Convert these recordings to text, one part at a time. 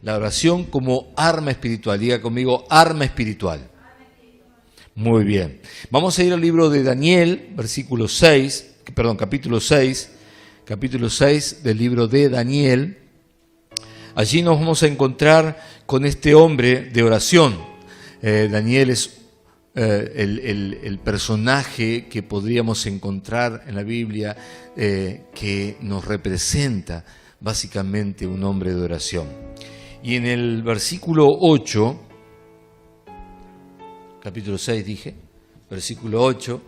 La oración como arma espiritual. Diga conmigo, arma espiritual. Muy bien. Vamos a ir al libro de Daniel, capítulo 6 del libro de Daniel. Allí nos vamos a encontrar con este hombre de oración. Daniel es el personaje que podríamos encontrar en la Biblia que nos representa básicamente un hombre de oración. Y en el versículo 8, capítulo 6 dije, versículo 8,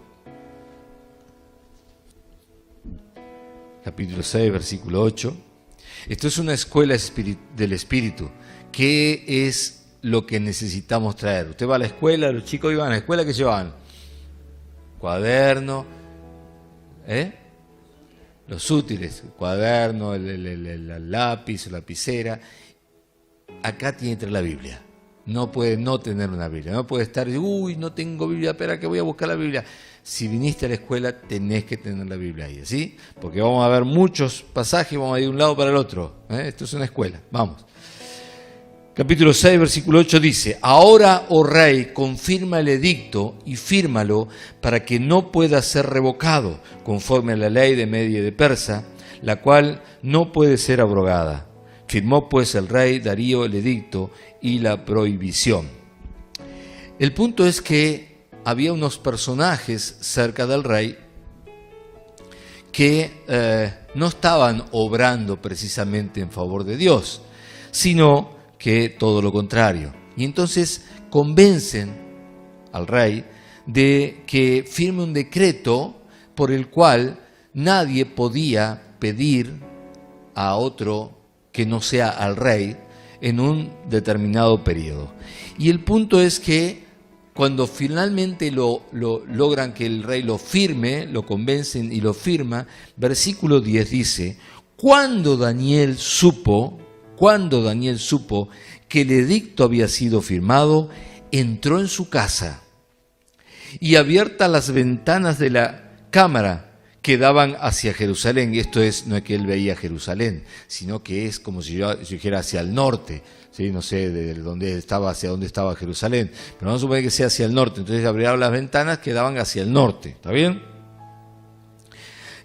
capítulo 6, versículo 8, esto es una escuela del Espíritu. ¿Qué es lo que necesitamos traer? Usted va a la escuela, los chicos iban a la escuela, ¿qué llevaban? Cuaderno, los útiles, cuaderno, el lápiz, lapicera. Acá tiene que tener la Biblia. No puede no tener una Biblia. No puede estar, no tengo Biblia, espera que voy a buscar la Biblia. Si viniste a la escuela, tenés que tener la Biblia ahí, ¿sí? Porque vamos a ver muchos pasajes, vamos a ir de un lado para el otro. Esto es una escuela, vamos. Capítulo 6, versículo 8 dice: Ahora, oh rey, confirma el edicto y fírmalo para que no pueda ser revocado, conforme a la ley de Media y de Persa, la cual no puede ser abrogada. Firmó pues el rey Darío el edicto y la prohibición. El punto es que había unos personajes cerca del rey que no estaban obrando precisamente en favor de Dios, sino que todo lo contrario. Y entonces convencen al rey de que firme un decreto por el cual nadie podía pedir a otro que no sea al rey en un determinado periodo. Y el punto es que cuando finalmente lo logran que el rey lo firme, lo convencen y lo firma, versículo 10 dice: Cuando Daniel supo que el edicto había sido firmado, entró en su casa y abiertas las ventanas de la cámara que daban hacia Jerusalén. Y esto no es que él veía Jerusalén, sino que es como si yo dijera hacia el norte, ¿sí? No sé de dónde estaba, hacia dónde estaba Jerusalén, pero vamos a suponer que sea hacia el norte. Entonces abrieron las ventanas que daban hacia el norte, ¿está bien?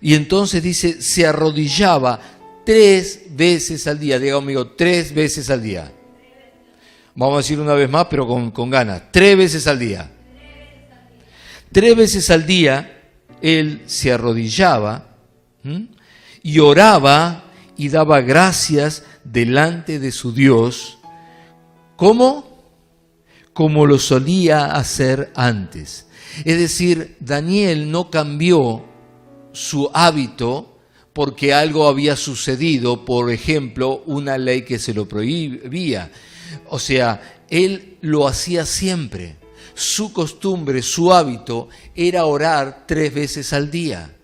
Y entonces dice, se arrodillaba 3 veces al día. Diga conmigo, 3 veces al día. Vamos a decir una vez más, pero con ganas. 3 veces al día. 3 veces al día él se arrodillaba y oraba y daba gracias delante de su Dios. ¿Cómo? Como lo solía hacer antes. Es decir, Daniel no cambió su hábito porque algo había sucedido, por ejemplo, una ley que se lo prohibía. O sea, él lo hacía siempre. Su costumbre, su hábito era orar 3 veces al día.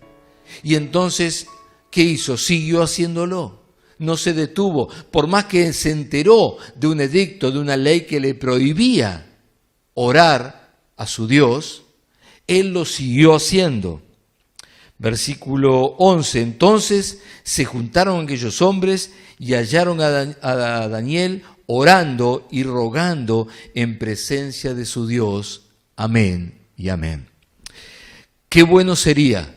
Y entonces, ¿qué hizo? Siguió haciéndolo. No se detuvo. Por más que se enteró de un edicto, de una ley que le prohibía orar a su Dios, él lo siguió haciendo. Versículo 11. Entonces se juntaron aquellos hombres y hallaron a Daniel orando y rogando en presencia de su Dios. Amén y amén. Qué bueno sería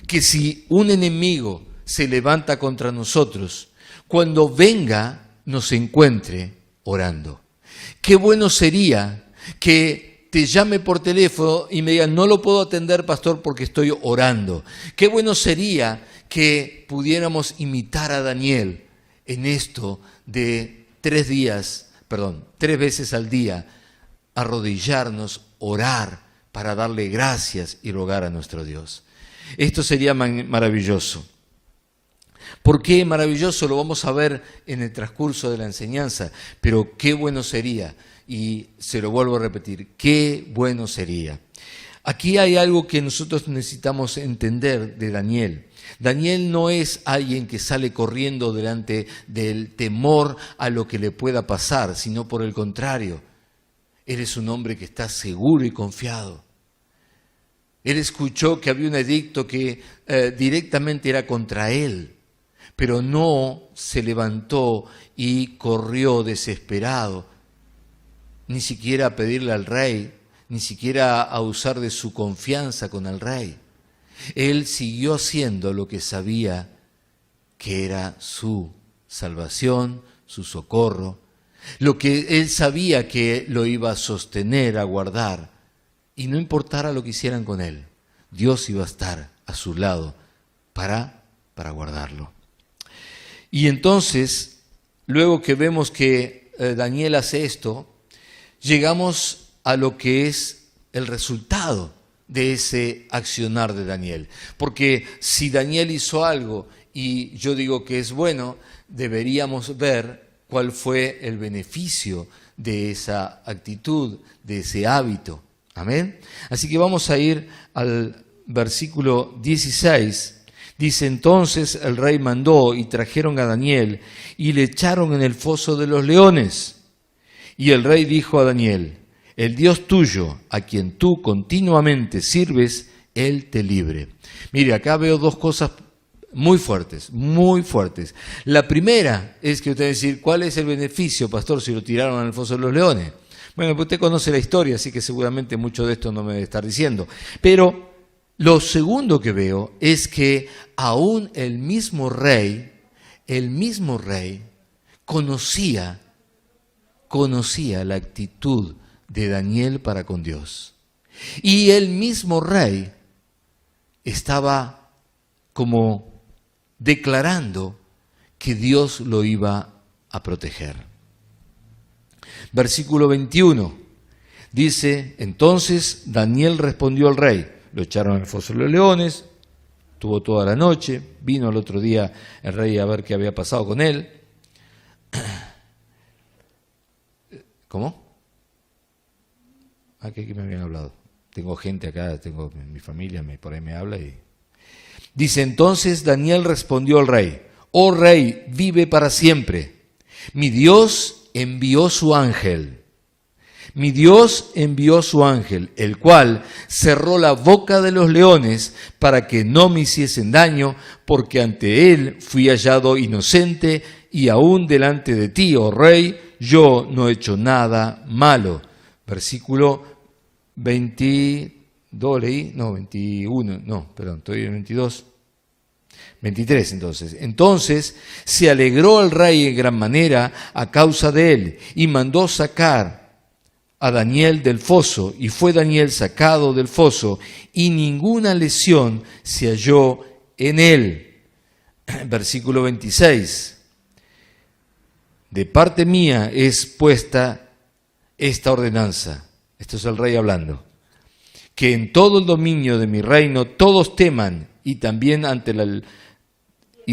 que si un enemigo se levanta contra nosotros, cuando venga nos encuentre orando. Qué bueno sería que te llame por teléfono y me diga, no lo puedo atender, pastor, porque estoy orando. Qué bueno sería que pudiéramos imitar a Daniel en esto de 3 veces al día, arrodillarnos, orar para darle gracias y rogar a nuestro Dios. Esto sería maravilloso. ¿Por qué maravilloso? Lo vamos a ver en el transcurso de la enseñanza, pero qué bueno sería, y se lo vuelvo a repetir, qué bueno sería. Aquí hay algo que nosotros necesitamos entender de Daniel. Daniel no es alguien que sale corriendo delante del temor a lo que le pueda pasar, sino por el contrario, él es un hombre que está seguro y confiado. Él escuchó que había un edicto que directamente era contra él, pero no se levantó y corrió desesperado, ni siquiera a pedirle al rey, ni siquiera a usar de su confianza con el rey. Él siguió haciendo lo que sabía que era su salvación, su socorro, lo que él sabía que lo iba a sostener, a guardar, y no importara lo que hicieran con él, Dios iba a estar a su lado para guardarlo. Y entonces, luego que vemos que Daniel hace esto, llegamos a lo que es el resultado de ese accionar de Daniel. Porque si Daniel hizo algo y yo digo que es bueno, deberíamos ver cuál fue el beneficio de esa actitud, de ese hábito. Amén. Así que vamos a ir al versículo 16. Dice: entonces el rey mandó y trajeron a Daniel y le echaron en el foso de los leones. Y el rey dijo a Daniel: el Dios tuyo, a quien tú continuamente sirves, Él te libre. Mire, acá veo dos cosas muy fuertes, muy fuertes. La primera es que usted va a decir: ¿cuál es el beneficio, pastor, si lo tiraron al foso de los leones? Bueno, pues usted conoce la historia, así que seguramente mucho de esto no me debe estar diciendo. Pero lo segundo que veo es que aún el mismo rey conocía la actitud de Daniel para con Dios. Y el mismo rey estaba como declarando que Dios lo iba a proteger. Versículo 21 dice: entonces Daniel respondió al rey. Lo echaron en el foso de los leones, tuvo toda la noche, vino al otro día el rey a ver qué había pasado con él. ¿Cómo? Aquí me habían hablado. Tengo gente acá, tengo mi familia, por ahí me habla y... Dice: entonces Daniel respondió al rey: oh rey, vive para siempre. Mi Dios envió su ángel. Mi Dios envió su ángel, el cual cerró la boca de los leones para que no me hiciesen daño, porque ante él fui hallado inocente y aún delante de ti, oh rey, yo no he hecho nada malo. Versículo 22, leí, no, 21, no, perdón, estoy en 22. 23 entonces. Entonces se alegró el rey en gran manera a causa de él y mandó sacar a Daniel del foso, y fue Daniel sacado del foso y ninguna lesión se halló en él. Versículo 26. De parte mía es puesta esta ordenanza. Esto es el rey hablando. Que en todo el dominio de mi reino todos teman y también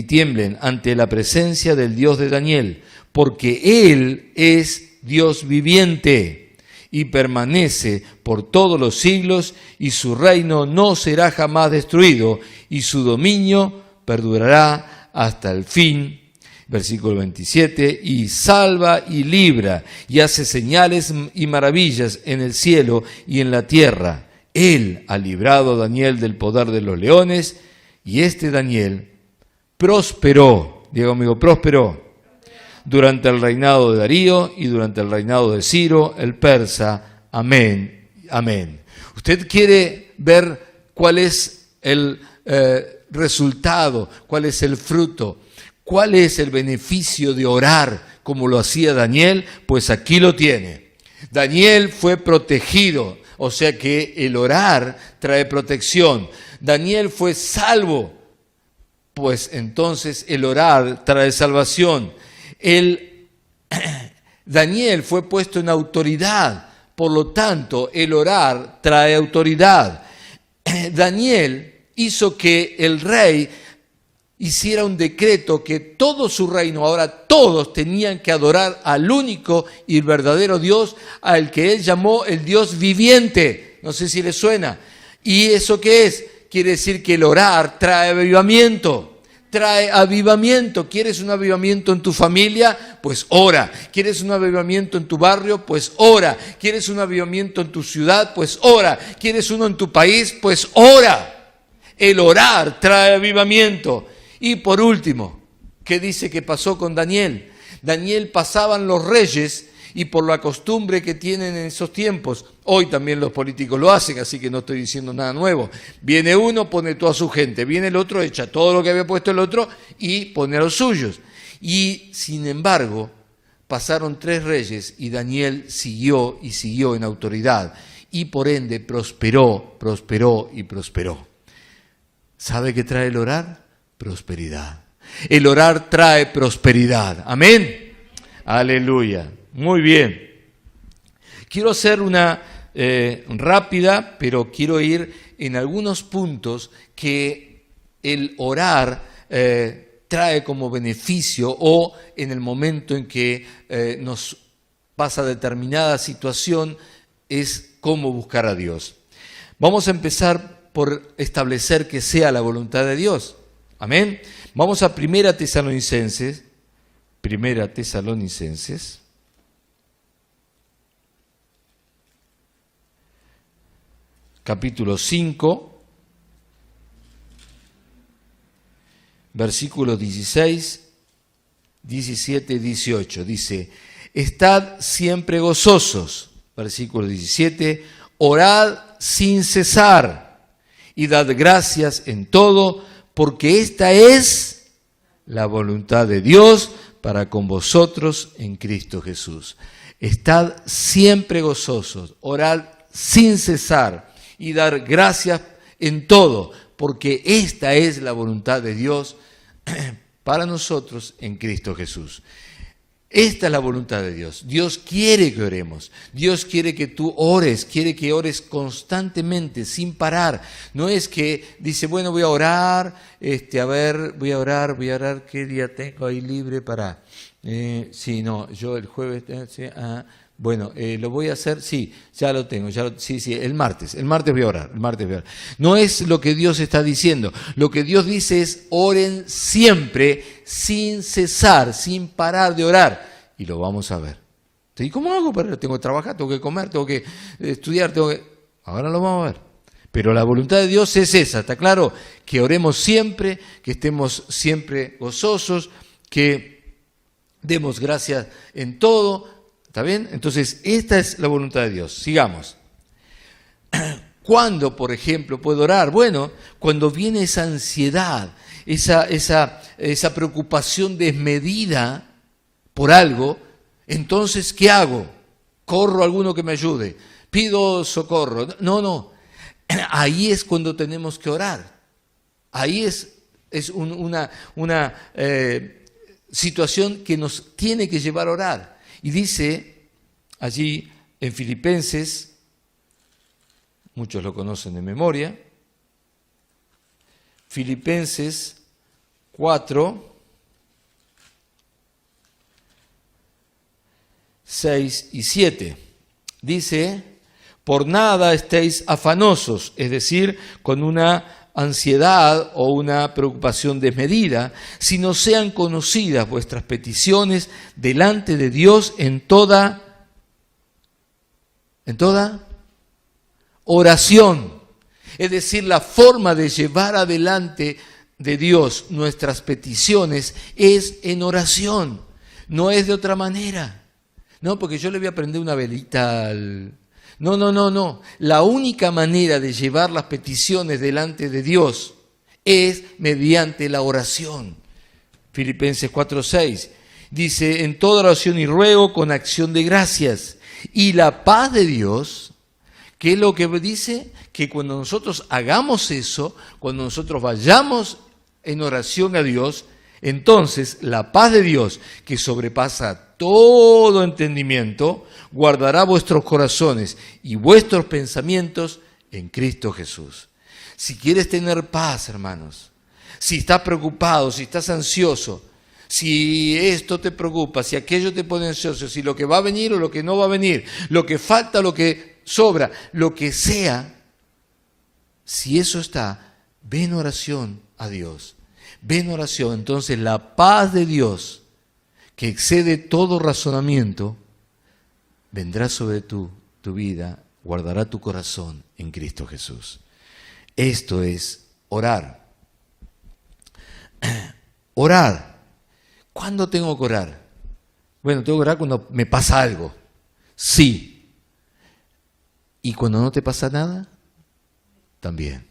tiemblen ante la presencia del Dios de Daniel, porque Él es Dios viviente y permanece por todos los siglos, y su reino no será jamás destruido, y su dominio perdurará hasta el fin. Versículo 27, y salva y libra, y hace señales y maravillas en el cielo y en la tierra. Él ha librado a Daniel del poder de los leones, y este Daniel prosperó, diga conmigo, prosperó, durante el reinado de Darío y durante el reinado de Ciro, el persa. Amén, amén. ¿Usted quiere ver cuál es el resultado, cuál es el fruto, cuál es el beneficio de orar como lo hacía Daniel? Pues aquí lo tiene. Daniel fue protegido, o sea que el orar trae protección. Daniel fue salvo, pues entonces el orar trae salvación. Daniel fue puesto en autoridad, por lo tanto el orar trae autoridad. Daniel hizo que el rey hiciera un decreto que todo su reino, ahora todos tenían que adorar al único y verdadero Dios, al que él llamó el Dios viviente. No sé si le suena. ¿Y eso qué es? Quiere decir que el orar trae avivamiento. Trae avivamiento. ¿Quieres un avivamiento en tu familia? Pues ora. ¿Quieres un avivamiento en tu barrio? Pues ora. ¿Quieres un avivamiento en tu ciudad? Pues ora. ¿Quieres uno en tu país? Pues ora. El orar trae avivamiento. Y por último, ¿Qué dice que pasó con Daniel? Daniel pasaban los reyes y por la costumbre que tienen en esos tiempos, hoy también los políticos lo hacen, así que no estoy diciendo nada nuevo. Viene uno, pone toda su gente, viene el otro, echa todo lo que había puesto el otro y pone a los suyos. Y sin embargo, pasaron 3 reyes y Daniel siguió y siguió en autoridad y por ende prosperó, prosperó y prosperó. ¿Sabe qué trae el orar? Prosperidad. El orar trae prosperidad. Amén. Aleluya. Muy bien. Quiero hacer una rápida, pero quiero ir en algunos puntos que el orar trae como beneficio o en el momento en que nos pasa determinada situación es cómo buscar a Dios. Vamos a empezar por establecer que sea la voluntad de Dios. Amén. Vamos a 1 Tesalonicenses, capítulo 5, versículos 16, 17 y 18. Dice, estad siempre gozosos, versículo 17, orad sin cesar y dad gracias en todo, porque esta es la voluntad de Dios para con vosotros en Cristo Jesús. Estad siempre gozosos, orad sin cesar y dar gracias en todo, porque esta es la voluntad de Dios para nosotros en Cristo Jesús. Esta es la voluntad de Dios. Dios quiere que oremos. Dios quiere que tú ores, quiere que ores constantemente, sin parar. No es que dice, bueno, voy a orar, voy a orar, ¿qué día tengo ahí libre para? Yo el jueves, lo voy a hacer, sí, ya lo tengo, el martes voy a orar, No es lo que Dios está diciendo. Lo que Dios dice es, oren siempre, sin cesar, sin parar de orar. Y lo vamos a ver. ¿Y cómo hago? Tengo que trabajar, tengo que comer, tengo que estudiar, Ahora lo vamos a ver. Pero la voluntad de Dios es esa, ¿está claro? Que oremos siempre, que estemos siempre gozosos, que demos gracias en todo. ¿Está bien? Entonces, esta es la voluntad de Dios. Sigamos. ¿Cuándo, por ejemplo, puedo orar? Bueno, cuando viene esa ansiedad, esa preocupación desmedida por algo, entonces, ¿qué hago? ¿Corro a alguno que me ayude? ¿Pido socorro? No. Ahí es cuando tenemos que orar. Ahí es una situación que nos tiene que llevar a orar. Y dice allí en Filipenses, muchos lo conocen de memoria, Filipenses 4, 6 y 7. Dice, por nada estéis afanosos, es decir, con una ansiedad o una preocupación desmedida, sino sean conocidas vuestras peticiones delante de Dios en toda oración. Es decir, la forma de llevar adelante de Dios nuestras peticiones es en oración, no es de otra manera. No, porque yo le voy a prender una velita al... No. La única manera de llevar las peticiones delante de Dios es mediante la oración. Filipenses 4:6 dice, en toda oración y ruego con acción de gracias. Y la paz de Dios, ¿qué es lo que dice? Que cuando nosotros hagamos eso, cuando nosotros vayamos en oración a Dios, entonces la paz de Dios, que sobrepasa todo entendimiento, guardará vuestros corazones y vuestros pensamientos en Cristo Jesús. Si quieres tener paz, hermanos, si estás preocupado, si estás ansioso, si esto te preocupa, si aquello te pone ansioso, si lo que va a venir o lo que no va a venir, lo que falta, lo que sobra, lo que sea, si eso está, ve en oración a Dios. Ve en oración, entonces la paz de Dios, que excede todo razonamiento, vendrá sobre tu vida, guardará tu corazón en Cristo Jesús. Esto es orar. Orar ¿Cuándo tengo que orar? Bueno, tengo que orar cuando me pasa algo. Sí. ¿Y cuando no te pasa nada? También.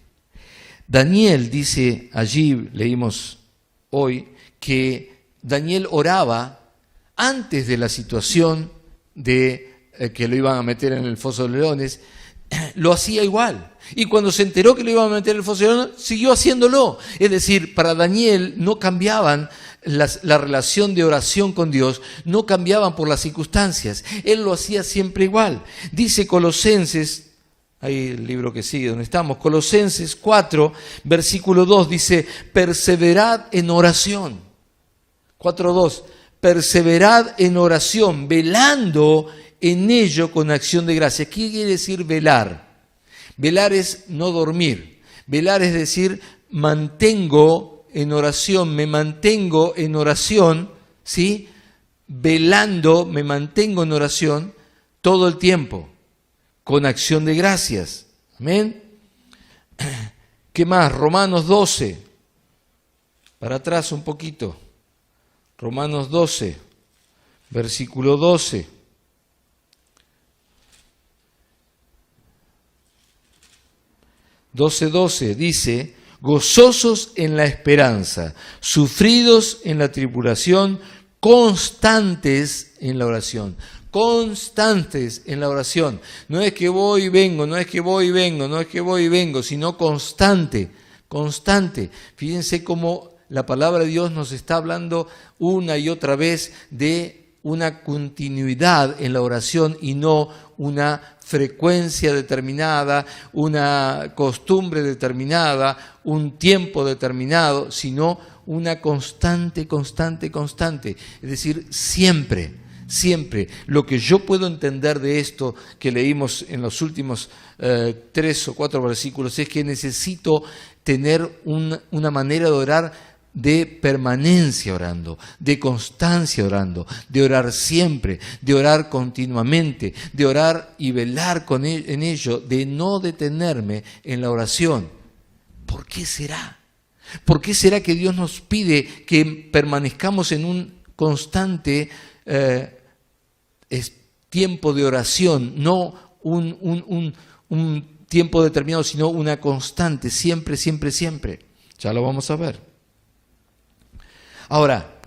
Daniel dice, allí leímos hoy, que Daniel oraba antes de la situación de que lo iban a meter en el foso de los leones, lo hacía igual. Y cuando se enteró que lo iban a meter en el foso de los leones, siguió haciéndolo. Es decir, para Daniel no cambiaban la relación de oración con Dios, no cambiaban por las circunstancias. Él lo hacía siempre igual. Dice Colosenses, ahí el libro que sigue donde estamos, Colosenses 4, versículo 2, dice, perseverad en oración. 4:2, perseverad en oración, velando en ello con acción de gracia. ¿Qué quiere decir velar? Velar es no dormir. Velar es decir, mantengo en oración, me mantengo en oración, ¿sí? Velando, me mantengo en oración todo el tiempo, con acción de gracias. Amén. ¿Qué más? Romanos 12. Para atrás un poquito. Romanos 12, versículo 12. Dice, gozosos en la esperanza, sufridos en la tribulación, constantes en la oración. Constantes en la oración. No es que voy y vengo, no es que voy y vengo, no es que voy y vengo, sino constante, constante. Fíjense cómo la palabra de Dios nos está hablando una y otra vez de una continuidad en la oración y no una frecuencia determinada, una costumbre determinada, un tiempo determinado, sino una constante, constante, constante. Es decir, siempre, siempre. Lo que yo puedo entender de esto que leímos en los últimos 3 o 4 versículos es que necesito tener una manera de orar de permanencia orando, de constancia orando, de orar siempre, de orar continuamente, de orar y velar en ello, de no detenerme en la oración. ¿Por qué será? ¿Por qué será que Dios nos pide que permanezcamos en un constante tiempo de oración, no un tiempo determinado, sino una constante, siempre, siempre, siempre? Ya lo vamos a ver. Ahora,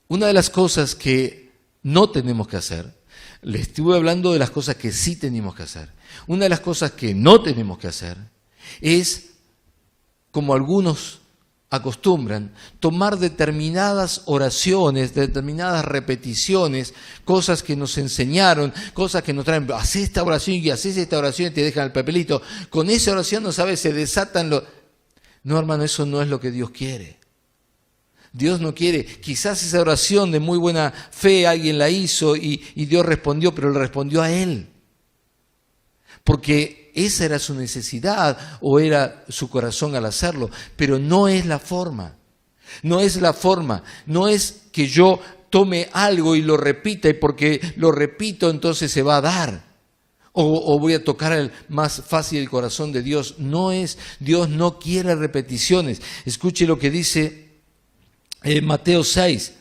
una de las cosas que no tenemos que hacer, les estuve hablando de las cosas que sí tenemos que hacer. Una de las cosas que no tenemos que hacer es, como algunos acostumbran, tomar determinadas oraciones, determinadas repeticiones, cosas que nos enseñaron, cosas que nos traen, haces esta oración y haces esta oración y te dejan el papelito. Con esa oración, no sabes, se desatan los... No, hermano, eso no es lo que Dios quiere. Dios no quiere. Quizás esa oración de muy buena fe alguien la hizo y Dios respondió, pero le respondió a él. Porque esa era su necesidad o era su corazón al hacerlo. Pero no es la forma. No es la forma. No es que yo tome algo y lo repita y porque lo repito entonces se va a dar. O voy a tocar el más fácil el corazón de Dios. No es, Dios no quiere repeticiones. Escuche lo que dice Mateo 6,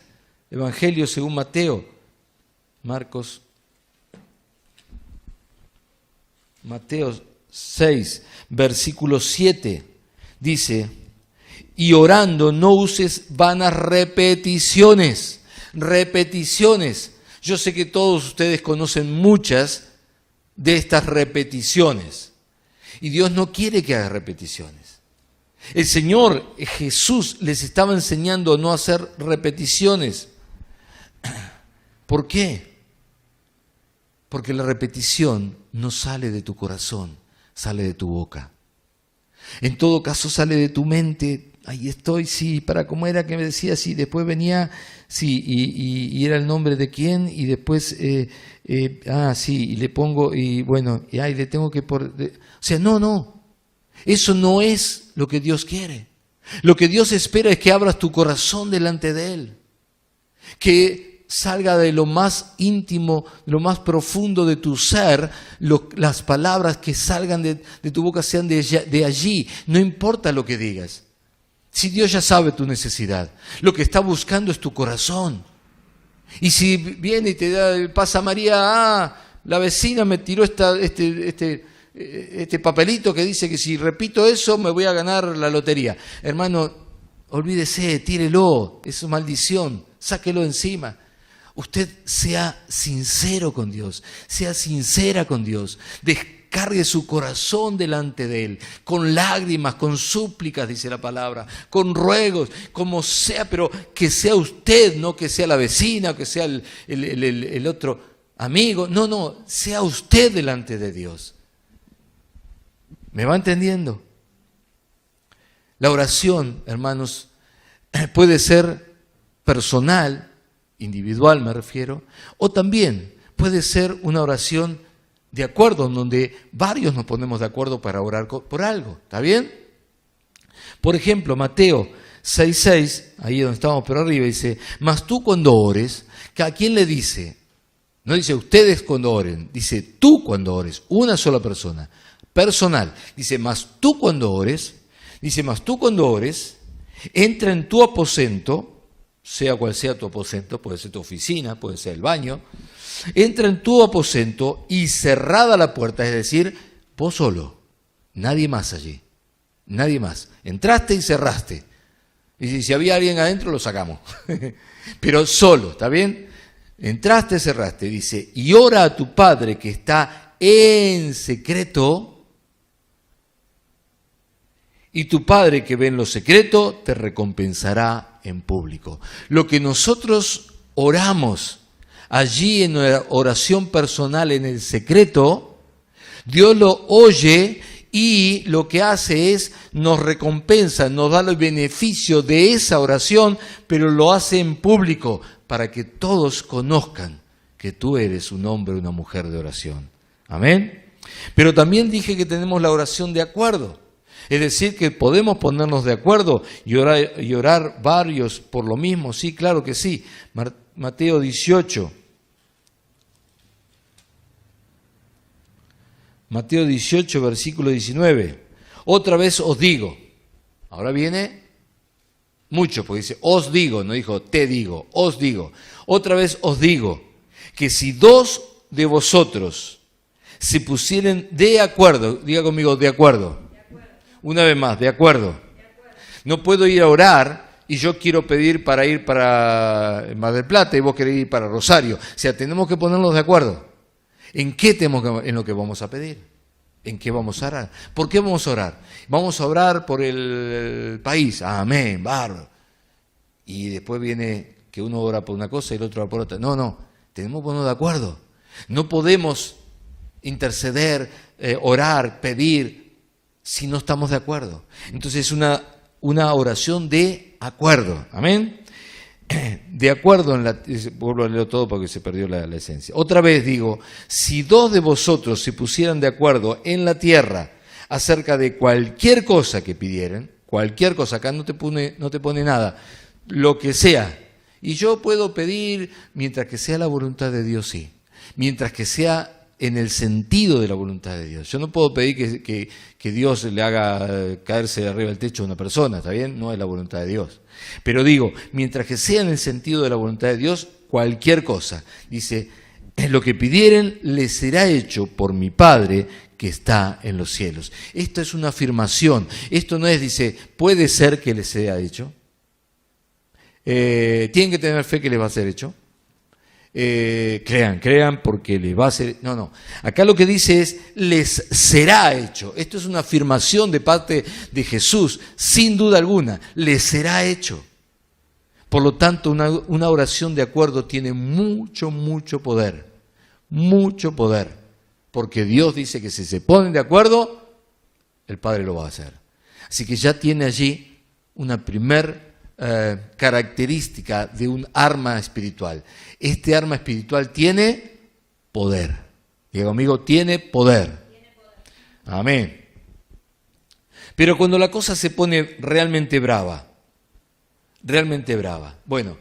Evangelio según Mateo, Mateo 6, versículo 7, dice, y orando no uses vanas repeticiones. Repeticiones. Yo sé que todos ustedes conocen muchas de estas repeticiones. Y Dios no quiere que haga repeticiones. El Señor Jesús les estaba enseñando a no hacer repeticiones. ¿Por qué? Porque la repetición no sale de tu corazón, sale de tu boca. En todo caso sale de tu mente. Ahí estoy, sí, para cómo era que me decía, sí, después venía, sí, y era el nombre de quién, y después, sí, y le pongo, y bueno, y le tengo que o sea, no, eso no es lo que Dios quiere. Lo que Dios espera es que abras tu corazón delante de Él, que salga de lo más íntimo, de lo más profundo de tu ser, las palabras que salgan de tu boca sean de allí, no importa lo que digas. Si Dios ya sabe tu necesidad, lo que está buscando es tu corazón. Y si viene y te pasa María, la vecina me tiró este papelito que dice que si repito eso me voy a ganar la lotería. Hermano, olvídese, tírelo, es una maldición, sáquelo encima. Usted sea sincero con Dios, sea sincera con Dios, descargue su corazón delante de Él, con lágrimas, con súplicas, dice la palabra, con ruegos, como sea, pero que sea usted, no que sea la vecina, que sea el otro amigo, no, sea usted delante de Dios. ¿Me va entendiendo? La oración, hermanos, puede ser personal, individual me refiero, o también puede ser una oración de acuerdo, en donde varios nos ponemos de acuerdo para orar por algo, ¿está bien? Por ejemplo, Mateo 6:6, ahí donde estamos por arriba, dice, mas tú cuando ores, ¿a quién le dice? No dice ustedes cuando oren, dice tú cuando ores, una sola persona, personal. Dice, mas tú cuando ores, entra en tu aposento, sea cual sea tu aposento, puede ser tu oficina, puede ser el baño, entra en tu aposento y cerrada la puerta, es decir, vos solo, nadie más allí, nadie más. Entraste y cerraste. Y si había alguien adentro, lo sacamos. Pero solo, ¿está bien? Entraste, cerraste, dice, y ora a tu Padre que está en secreto, y tu Padre que ve en lo secreto te recompensará en público. Lo que nosotros oramos allí en la oración personal en el secreto, Dios lo oye y lo que hace es nos recompensa, nos da el beneficio de esa oración, pero lo hace en público para que todos conozcan que tú eres un hombre o una mujer de oración. Amén. Pero también dije que tenemos la oración de acuerdo. Es decir, que podemos ponernos de acuerdo y orar varios por lo mismo. Sí, claro que sí. Mateo 18. Mateo 18, versículo 19. Otra vez os digo. Ahora viene mucho, porque dice, os digo, no dijo te digo, os digo. Otra vez os digo, que si dos de vosotros se pusieren de acuerdo, diga conmigo, de acuerdo. Una vez más, de acuerdo. No puedo ir a orar y yo quiero pedir para ir para Mar del Plata y vos querés ir para Rosario. O sea, tenemos que ponernos de acuerdo. ¿En qué en lo que vamos a pedir? ¿En qué vamos a orar? ¿Por qué vamos a orar? Vamos a orar por el país. Amén, bárbaro. Y después viene que uno ora por una cosa y el otro ora por otra. No, tenemos que ponernos de acuerdo. No podemos interceder, orar, pedir, si no estamos de acuerdo. Entonces es una oración de acuerdo. Amén. De acuerdo vuelvo a leerlo todo porque se perdió la esencia. Otra vez digo, si dos de vosotros se pusieran de acuerdo en la tierra acerca de cualquier cosa que pidieran, cualquier cosa, acá no te pone nada, lo que sea, y yo puedo pedir mientras que sea la voluntad de Dios, sí, mientras que sea en el sentido de la voluntad de Dios. Yo no puedo pedir que Dios le haga caerse de arriba del techo a una persona, ¿está bien? No es la voluntad de Dios. Pero digo, mientras que sea en el sentido de la voluntad de Dios, cualquier cosa. Dice, lo que pidieren les será hecho por mi Padre que está en los cielos. Esto es una afirmación. Esto no es, dice, puede ser que les sea hecho. Tienen que tener fe que les va a ser hecho. Crean porque les va a ser. No. Acá lo que dice es, les será hecho. Esto es una afirmación de parte de Jesús, sin duda alguna. Les será hecho. Por lo tanto, una oración de acuerdo tiene mucho poder. Mucho poder. Porque Dios dice que si se ponen de acuerdo, el Padre lo va a hacer. Así que ya tiene allí una primer característica de un arma espiritual. Este arma espiritual tiene poder. Diga conmigo, tiene poder. Amén. Pero cuando la cosa se pone realmente brava, bueno,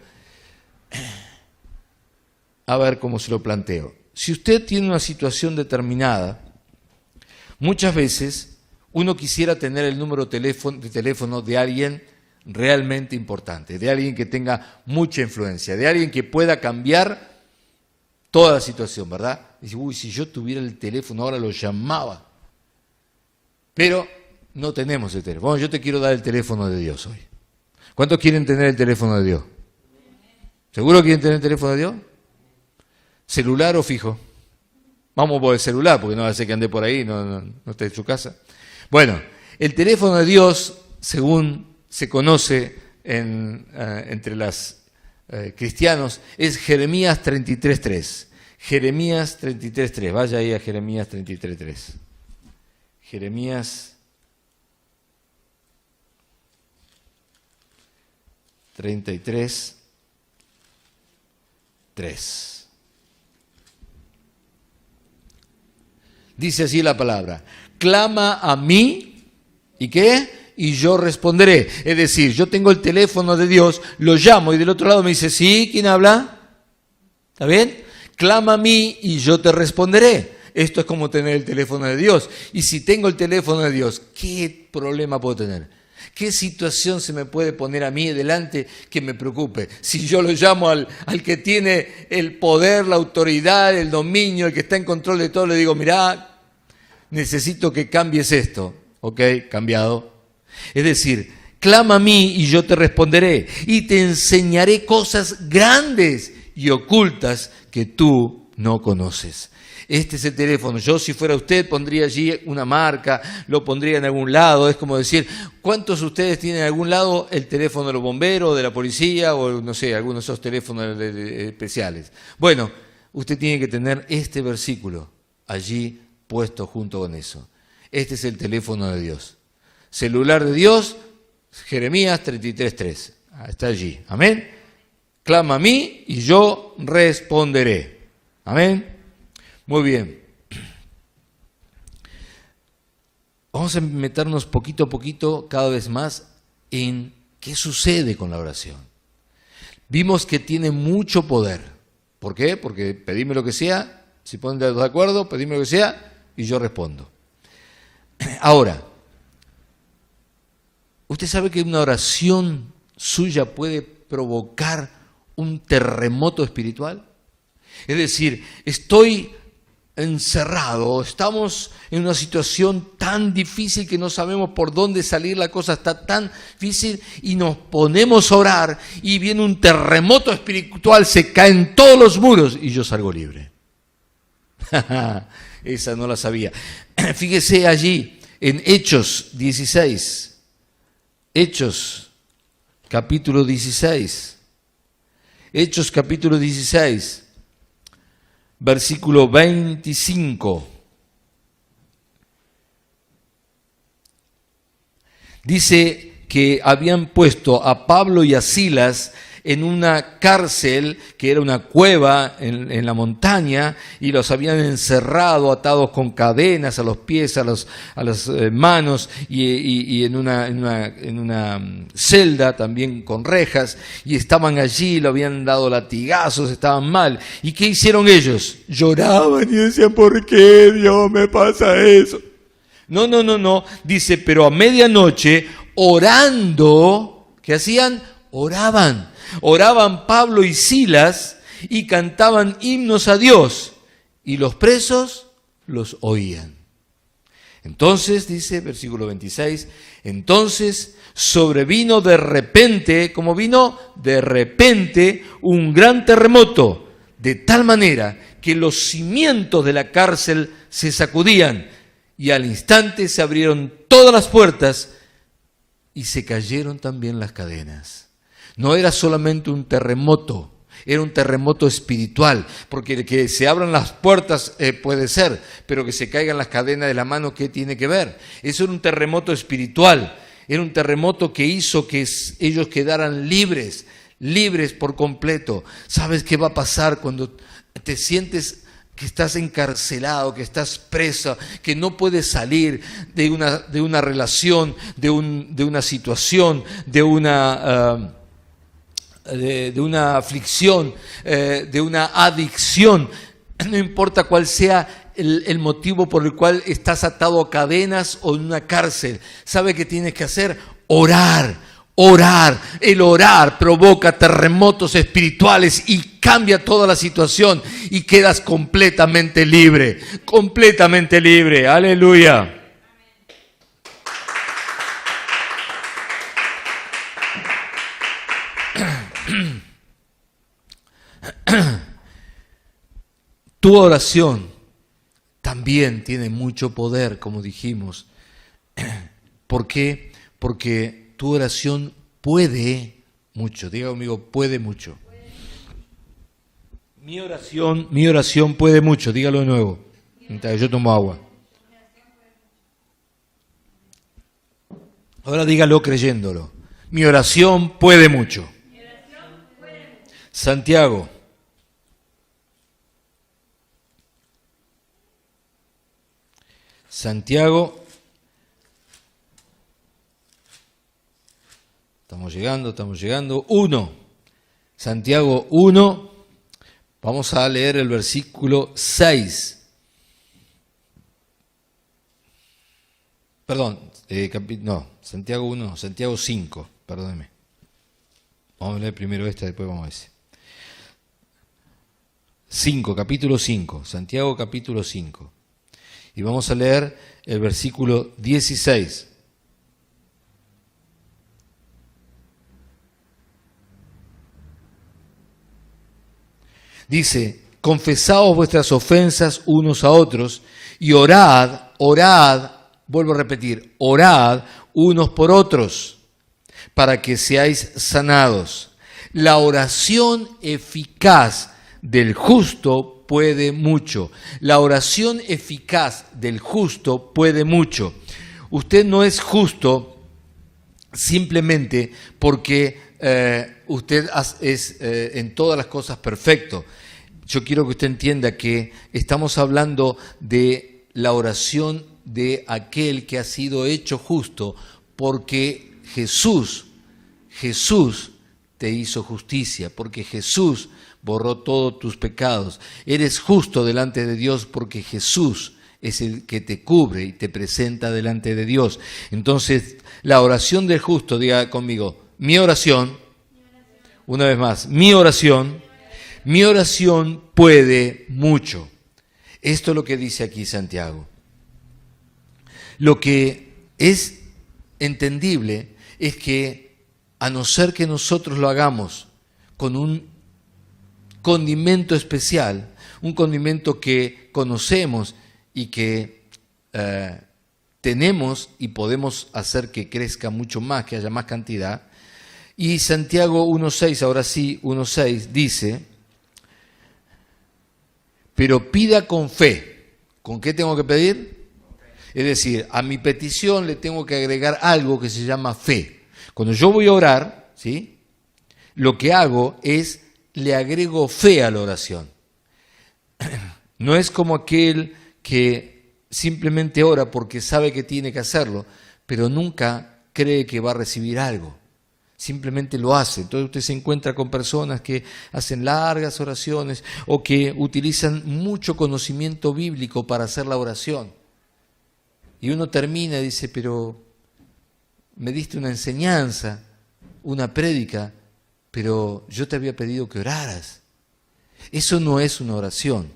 a ver cómo se lo planteo. Si usted tiene una situación determinada, muchas veces uno quisiera tener el número de teléfono de alguien realmente importante, de alguien que tenga mucha influencia, de alguien que pueda cambiar toda la situación, ¿verdad? Dice, uy, si yo tuviera el teléfono ahora lo llamaba. Pero no tenemos el teléfono. Bueno, yo te quiero dar el teléfono de Dios hoy. ¿Cuántos quieren tener el teléfono de Dios? ¿Seguro quieren tener el teléfono de Dios? ¿Celular o fijo? Vamos por el celular, porque no va a ser que ande por ahí, no esté en su casa. Bueno, el teléfono de Dios, según se conoce entre los cristianos, es Jeremías 33.3. Jeremías 33.3. Vaya ahí a Jeremías 33.3. Jeremías 33.3. Dice así la palabra: clama a mí, ¿y qué? Y yo responderé. Es decir, yo tengo el teléfono de Dios, lo llamo y del otro lado me dice, ¿sí? ¿Quién habla? ¿Está bien? Clama a mí y yo te responderé. Esto es como tener el teléfono de Dios. Y si tengo el teléfono de Dios, ¿qué problema puedo tener? ¿Qué situación se me puede poner a mí delante que me preocupe? Si yo lo llamo al que tiene el poder, la autoridad, el dominio, el que está en control de todo, le digo, mirá, necesito que cambies esto. Ok, cambiado. Es decir, clama a mí y yo te responderé y te enseñaré cosas grandes y ocultas que tú no conoces. Este es el teléfono. Yo, si fuera usted, pondría allí una marca, lo pondría en algún lado. Es como decir, ¿cuántos de ustedes tienen en algún lado el teléfono de los bomberos, de la policía o, no sé, algunos de esos teléfonos especiales? Bueno, usted tiene que tener este versículo allí puesto junto con eso. Este es el teléfono de Dios. Celular de Dios, Jeremías 33.3. Está allí. Amén. Clama a mí y yo responderé. Amén. Muy bien. Vamos a meternos poquito a poquito, cada vez más, en qué sucede con la oración. Vimos que tiene mucho poder. ¿Por qué? Porque pedime lo que sea, si ponen de acuerdo, pedime lo que sea y yo respondo. Ahora, ¿usted sabe que una oración suya puede provocar un terremoto espiritual? Es decir, estoy encerrado, estamos en una situación tan difícil que no sabemos por dónde salir, la cosa está tan difícil y nos ponemos a orar y viene un terremoto espiritual, se caen todos los muros y yo salgo libre. Esa no la sabía. Fíjese allí en Hechos 16, Hechos capítulo 16, Hechos capítulo 16. Versículo 25. Dice que habían puesto a Pablo y a Silas en una cárcel que era una cueva en la montaña y los habían encerrado, atados con cadenas a los pies, a las manos y en una celda también con rejas y estaban allí, lo habían dado latigazos, estaban mal. ¿Y qué hicieron ellos? Lloraban y decían, ¿por qué Dios me pasa eso? No, dice, pero a medianoche orando, ¿qué hacían? Oraban Pablo y Silas y cantaban himnos a Dios y los presos los oían. Entonces, dice versículo 26, entonces sobrevino de repente, ¿cómo vino? De repente un gran terremoto, de tal manera que los cimientos de la cárcel se sacudían y al instante se abrieron todas las puertas y se cayeron también las cadenas. No era solamente un terremoto, era un terremoto espiritual, porque que se abran las puertas puede ser, pero que se caigan las cadenas de la mano, ¿qué tiene que ver? Eso era un terremoto espiritual, era un terremoto que hizo que ellos quedaran libres por completo. ¿Sabes qué va a pasar cuando te sientes que estás encarcelado, que estás preso, que no puedes salir de una relación, de una situación, de una aflicción, de una adicción? No importa cuál sea el motivo por el cual estás atado a cadenas o en una cárcel. ¿Sabe qué tienes que hacer? Orar Orar, el orar provoca terremotos espirituales y cambia toda la situación y quedas completamente libre, completamente libre. Aleluya. Tu oración también tiene mucho poder, como dijimos. ¿Por qué? Porque tu oración puede mucho. Diga conmigo, puede mucho. Mi oración puede mucho. Dígalo de nuevo. Yo tomo agua. Ahora dígalo creyéndolo. Mi oración puede mucho. Santiago. Santiago. Estamos llegando. 1. Santiago 1. Vamos a leer el versículo 6. Perdón, Santiago 1, Santiago 5, perdóneme. Vamos a leer primero después vamos a ese. 5, capítulo 5, Santiago capítulo 5. Y vamos a leer el versículo 16. Dice, confesaos vuestras ofensas unos a otros y orad, vuelvo a repetir, orad unos por otros para que seáis sanados. La oración eficaz del justo puede mucho. La oración eficaz del justo puede mucho. Usted no es justo simplemente porque usted es en todas las cosas perfecto. Yo quiero que usted entienda que estamos hablando de la oración de aquel que ha sido hecho justo porque Jesús te hizo justicia, porque Jesús borró todos tus pecados. Eres justo delante de Dios porque Jesús es el que te cubre y te presenta delante de Dios. Entonces, la oración del justo, diga conmigo, mi oración, una vez más, mi oración puede mucho. Esto es lo que dice aquí Santiago. Lo que es entendible es que a no ser que nosotros lo hagamos con un condimento especial, un condimento que conocemos y que tenemos y podemos hacer que crezca mucho más, que haya más cantidad. Y Santiago 1.6, ahora sí, 1.6 dice, pero pida con fe. ¿Con qué tengo que pedir? Es decir, a mi petición le tengo que agregar algo que se llama fe. Cuando yo voy a orar, ¿sí?, lo que hago es, le agrego fe a la oración. No es como aquel que simplemente ora porque sabe que tiene que hacerlo, pero nunca cree que va a recibir algo. Simplemente lo hace. Entonces usted se encuentra con personas que hacen largas oraciones o que utilizan mucho conocimiento bíblico para hacer la oración. Y uno termina y dice, pero me diste una enseñanza, una prédica, pero yo te había pedido que oraras. Eso no es una oración.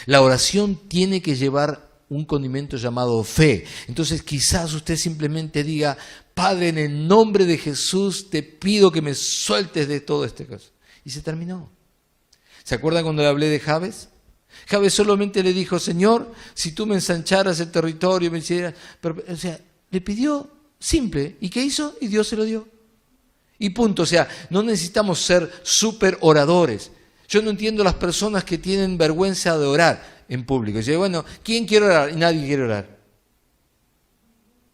La oración tiene que llevar un condimento llamado fe. Entonces quizás usted simplemente diga, Padre, en el nombre de Jesús te pido que me sueltes de todo este caso. Y se terminó. ¿Se acuerdan cuando le hablé de Jabes? Jabes solamente le dijo, Señor, si tú me ensancharas el territorio, me hicieras... o sea, le pidió simple. ¿Y qué hizo? Y Dios se lo dio. Y punto. O sea, no necesitamos ser súper oradores. Yo no entiendo las personas que tienen vergüenza de orar en público. Y dice, bueno, ¿quién quiere orar? Y nadie quiere orar.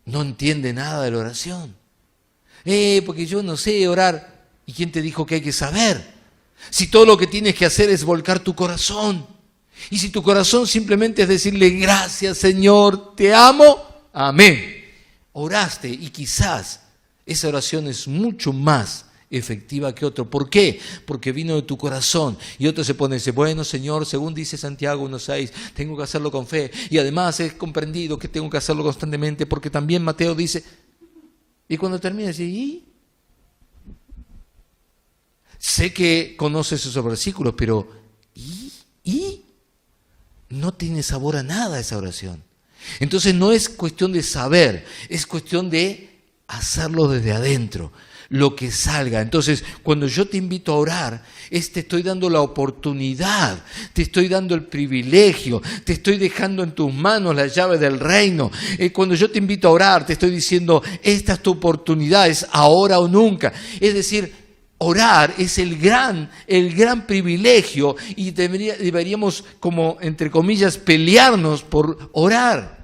No entiende nada de la oración. Porque yo no sé orar. ¿Y quién te dijo que hay que saber? Si todo lo que tienes que hacer es volcar tu corazón. Y si tu corazón simplemente es decirle, gracias Señor, te amo, amén. Oraste y quizás esa oración es mucho más efectiva que otro. ¿Por qué? Porque vino de tu corazón. Y otro se pone y dice, bueno Señor, según dice Santiago 1.6, tengo que hacerlo con fe. Y además he comprendido que tengo que hacerlo constantemente porque también Mateo dice... Y cuando termina dice, sé que conoces esos versículos, pero ¿y? No tiene sabor a nada esa oración. Entonces no es cuestión de saber, es cuestión de hacerlo desde adentro, lo que salga. Entonces, cuando yo te invito a orar, te estoy dando la oportunidad, te estoy dando el privilegio, te estoy dejando en tus manos la llave del reino. Cuando yo te invito a orar, te estoy diciendo, esta es tu oportunidad, es ahora o nunca. Es decir, orar es el gran privilegio y deberíamos, como entre comillas, pelearnos por orar.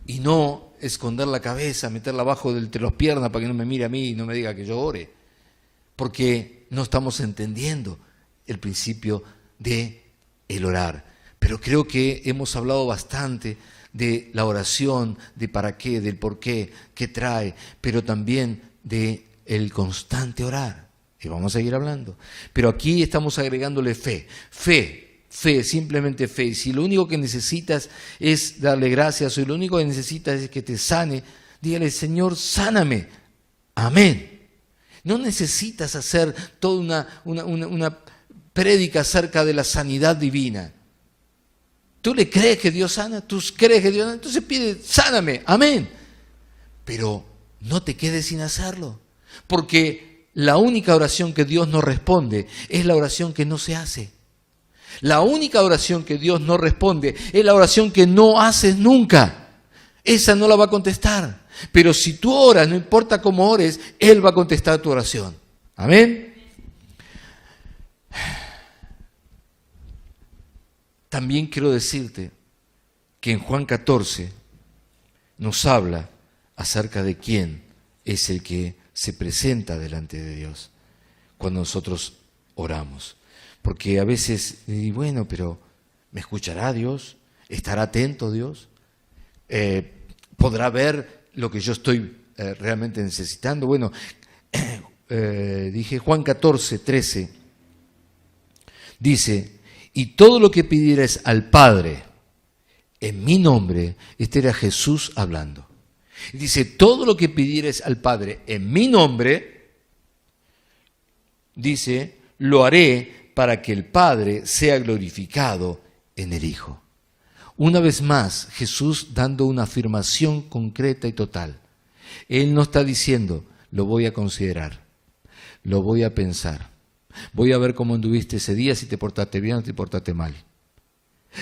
Y no esconder la cabeza, meterla abajo entre las piernas para que no me mire a mí y no me diga que yo ore. Porque no estamos entendiendo el principio de el orar. Pero creo que hemos hablado bastante de la oración, de para qué, del por qué, qué trae, pero también de el constante orar. Y vamos a seguir hablando. Pero aquí estamos agregándole fe, simplemente fe. Y si lo único que necesitas es darle gracias, o lo único que necesitas es que te sane, dígale, Señor, sáname. Amén. No necesitas hacer toda una prédica acerca de la sanidad divina. ¿Tú le crees que Dios sana? ¿Tú crees que Dios sana? Entonces pide, sáname. Amén. Pero no te quedes sin hacerlo. Porque la única oración que Dios no responde es la oración que no se hace. La única oración que Dios no responde es la oración que no haces nunca. Esa no la va a contestar. Pero si tú oras, no importa cómo ores, Él va a contestar tu oración. Amén. También quiero decirte que en Juan 14 nos habla acerca de quién es el que se presenta delante de Dios cuando nosotros oramos. Porque a veces, bueno, pero ¿me escuchará Dios? ¿Estará atento Dios? ¿Podrá ver lo que yo estoy realmente necesitando? Bueno, dije Juan 14, 13, dice, y todo lo que pidieres al Padre en mi nombre, este era Jesús hablando. Dice, todo lo que pidieres al Padre en mi nombre, dice, lo haré para que el Padre sea glorificado en el Hijo. Una vez más, Jesús dando una afirmación concreta y total. Él no está diciendo, lo voy a considerar, lo voy a pensar, voy a ver cómo anduviste ese día, si te portaste bien o te portaste mal.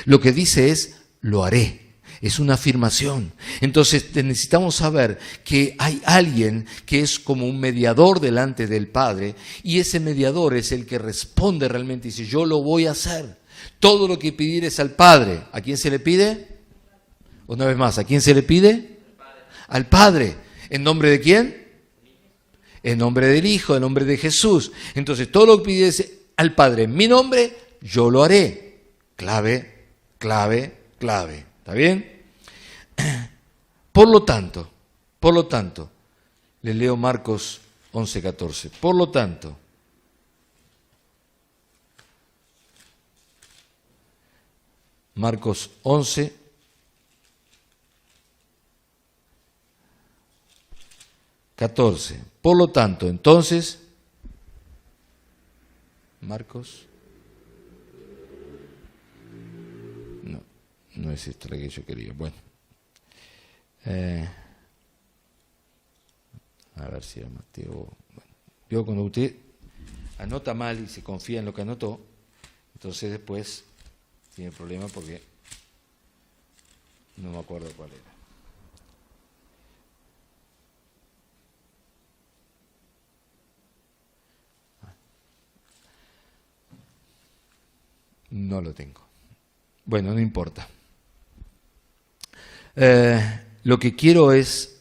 Lo que dice es, lo haré. Es una afirmación. Entonces necesitamos saber que hay alguien que es como un mediador delante del Padre, y ese mediador es el que responde realmente y dice, yo lo voy a hacer. Todo lo que pidieres al Padre, ¿a quién se le pide? Una vez más, ¿a quién se le pide? Al Padre. ¿En nombre de quién? En nombre del Hijo, en nombre de Jesús. Entonces todo lo que pidieres al Padre en mi nombre, yo lo haré. Clave, clave, clave. ¿Está bien? Por lo tanto, le leo Marcos 11:14. Por lo tanto, Marcos 11:14. Por lo tanto, entonces, Marcos, no es esta la que yo quería. Bueno, a ver si era Mateo. Bueno, yo cuando usted anota mal y se confía en lo que anotó, entonces después tiene problema porque no me acuerdo cuál era. No lo tengo. Bueno, no importa. Lo que quiero es,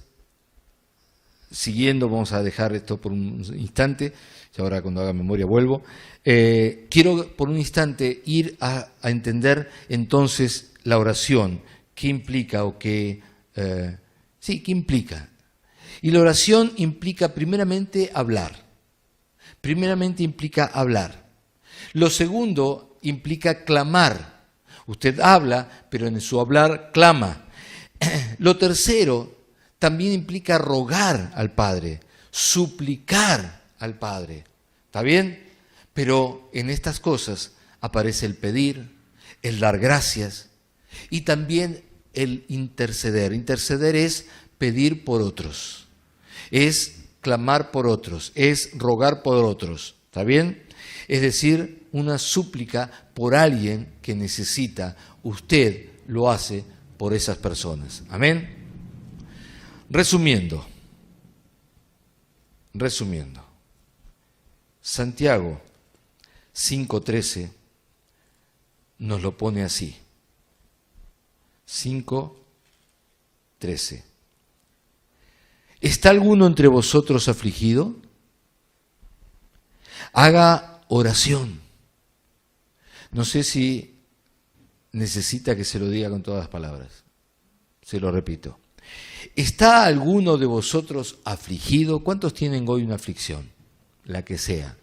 siguiendo, vamos a dejar esto por un instante, y ahora cuando haga memoria vuelvo, quiero por un instante ir a entender entonces la oración, qué implica o qué implica. Y la oración implica primeramente hablar. Primeramente implica hablar. Lo segundo implica clamar. Usted habla, pero en su hablar clama. Lo tercero también implica rogar al Padre, suplicar al Padre. ¿Está bien? Pero en estas cosas aparece el pedir, el dar gracias y también el interceder. Interceder es pedir por otros, es clamar por otros, es rogar por otros. ¿Está bien? Es decir, una súplica por alguien que necesita. Usted lo hace por esas personas. Amén. Resumiendo, Santiago 5:13 nos lo pone así. 5:13. ¿Está alguno entre vosotros afligido? Haga oración. No sé si necesita que se lo diga con todas las palabras. Se lo repito. ¿Está alguno de vosotros afligido? ¿Cuántos tienen hoy una aflicción? La que sea.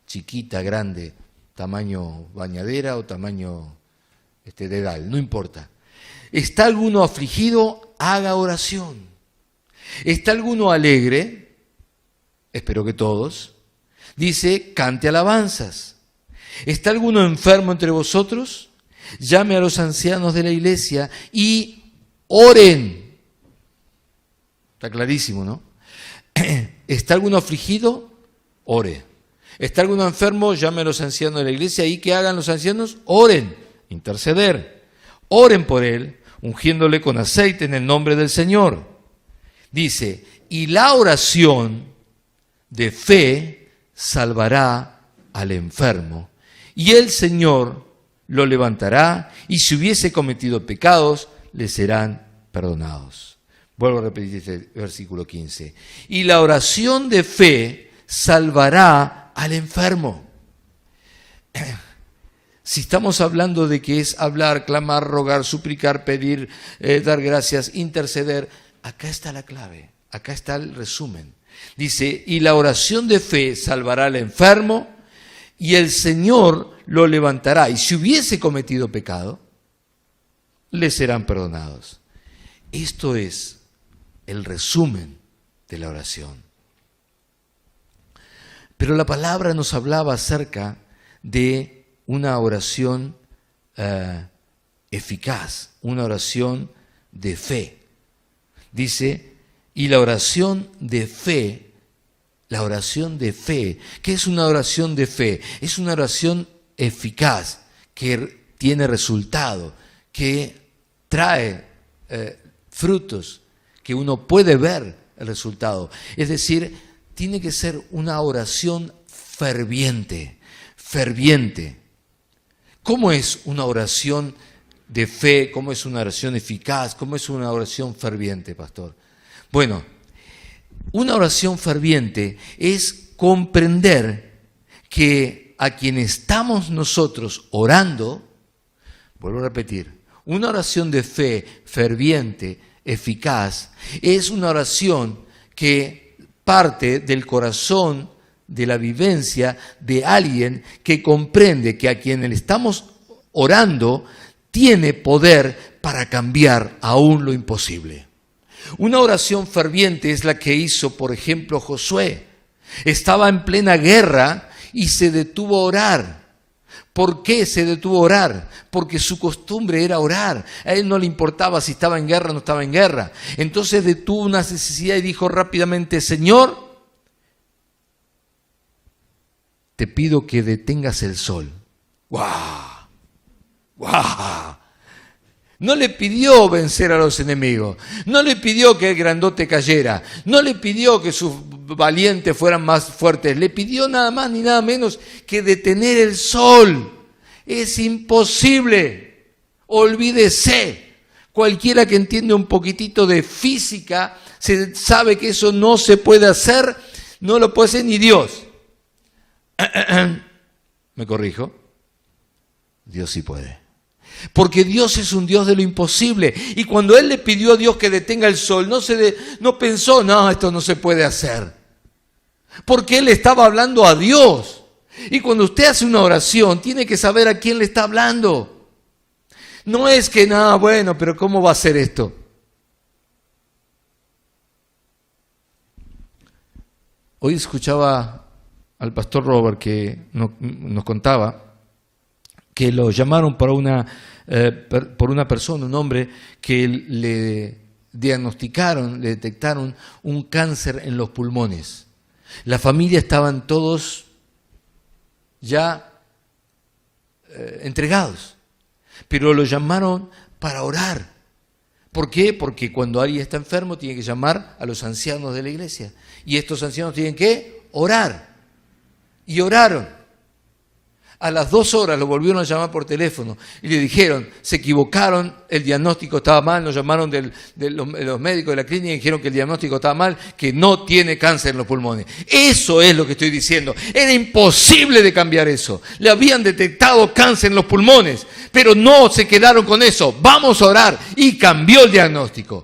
Chiquita, grande, tamaño bañadera o tamaño dedal, no importa. ¿Está alguno afligido? Haga oración. ¿Está alguno alegre? Espero que todos. Dice, cante alabanzas. ¿Está alguno enfermo entre vosotros? Llame a los ancianos de la iglesia y oren. Está clarísimo, ¿no? ¿Está alguno afligido? Ore. ¿Está alguno enfermo? Llame a los ancianos de la iglesia y ¿qué hagan los ancianos? Oren, interceder. Oren por él, ungiéndole con aceite en el nombre del Señor. Dice, y la oración de fe salvará al enfermo, y el Señor lo levantará, y si hubiese cometido pecados, le serán perdonados. Vuelvo a repetir este versículo 15. Y la oración de fe salvará al enfermo. Si estamos hablando de que es hablar, clamar, rogar, suplicar, pedir, dar gracias, interceder, acá está la clave, acá está el resumen. Dice, y la oración de fe salvará al enfermo, y el Señor lo levantará. Y si hubiese cometido pecado, le serán perdonados. Esto es el resumen de la oración. Pero la palabra nos hablaba acerca de una oración eficaz, una oración de fe. Dice, y la oración de fe, ¿qué es una oración de fe? Es una oración eficaz, que tiene resultado, que trae frutos, que uno puede ver el resultado. Es decir, tiene que ser una oración ferviente. ¿Cómo es una oración de fe? ¿Cómo es una oración eficaz? ¿Cómo es una oración ferviente, pastor? Bueno, una oración ferviente es comprender que a quien estamos nosotros orando, vuelvo a repetir, una oración de fe ferviente, eficaz, es una oración que parte del corazón, de la vivencia de alguien que comprende que a quien le estamos orando tiene poder para cambiar aún lo imposible. Una oración ferviente es la que hizo, por ejemplo, Josué. Estaba en plena guerra y se detuvo a orar. ¿Por qué se detuvo a orar? Porque su costumbre era orar. A él no le importaba si estaba en guerra o no estaba en guerra. Entonces detuvo una necesidad y dijo rápidamente, Señor, te pido que detengas el sol. ¡Guau! ¡Guau! No le pidió vencer a los enemigos, no le pidió que el grandote cayera, no le pidió que sus valientes fueran más fuertes, le pidió nada más ni nada menos que detener el sol. Es imposible, olvídese. Cualquiera que entiende un poquitito de física sabe que eso no se puede hacer, no lo puede hacer ni Dios. ¿Me corrijo? Dios sí puede. Porque Dios es un Dios de lo imposible. Y cuando Él le pidió a Dios que detenga el sol, no pensó, no, esto no se puede hacer. Porque Él estaba hablando a Dios. Y cuando usted hace una oración, tiene que saber a quién le está hablando. No es que, no, bueno, pero ¿cómo va a ser esto? Hoy escuchaba al pastor Robert que nos contaba que lo llamaron por una persona, un hombre que le diagnosticaron, le detectaron un cáncer en los pulmones. La familia estaban todos ya entregados, pero lo llamaron para orar. ¿Por qué? Porque cuando alguien está enfermo tiene que llamar a los ancianos de la iglesia. Y estos ancianos tienen que orar. Y oraron. A las 2 horas lo volvieron a llamar por teléfono y le dijeron, se equivocaron, el diagnóstico estaba mal, nos llamaron de los médicos de la clínica y dijeron que el diagnóstico estaba mal, que no tiene cáncer en los pulmones. Eso es lo que estoy diciendo. Era imposible de cambiar eso. Le habían detectado cáncer en los pulmones, pero no se quedaron con eso. Vamos a orar. Y cambió el diagnóstico.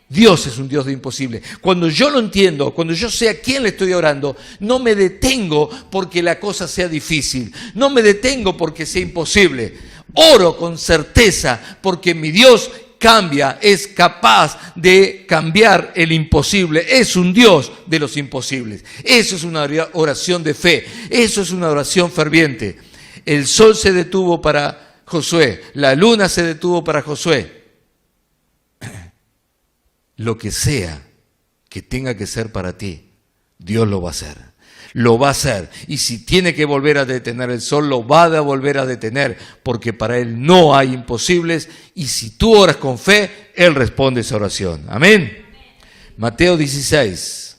Dios es un Dios de imposible. Cuando yo lo entiendo, cuando yo sé a quién le estoy orando, no me detengo porque la cosa sea difícil. No me detengo porque sea imposible. Oro con certeza porque mi Dios cambia, es capaz de cambiar el imposible. Es un Dios de los imposibles. Eso es una oración de fe. Eso es una oración ferviente. El sol se detuvo para Josué. La luna se detuvo para Josué. Lo que sea que tenga que ser para ti, Dios lo va a hacer. Lo va a hacer. Y si tiene que volver a detener el sol, lo va a volver a detener, porque para Él no hay imposibles. Y si tú oras con fe, Él responde esa oración. Amén. Mateo 16.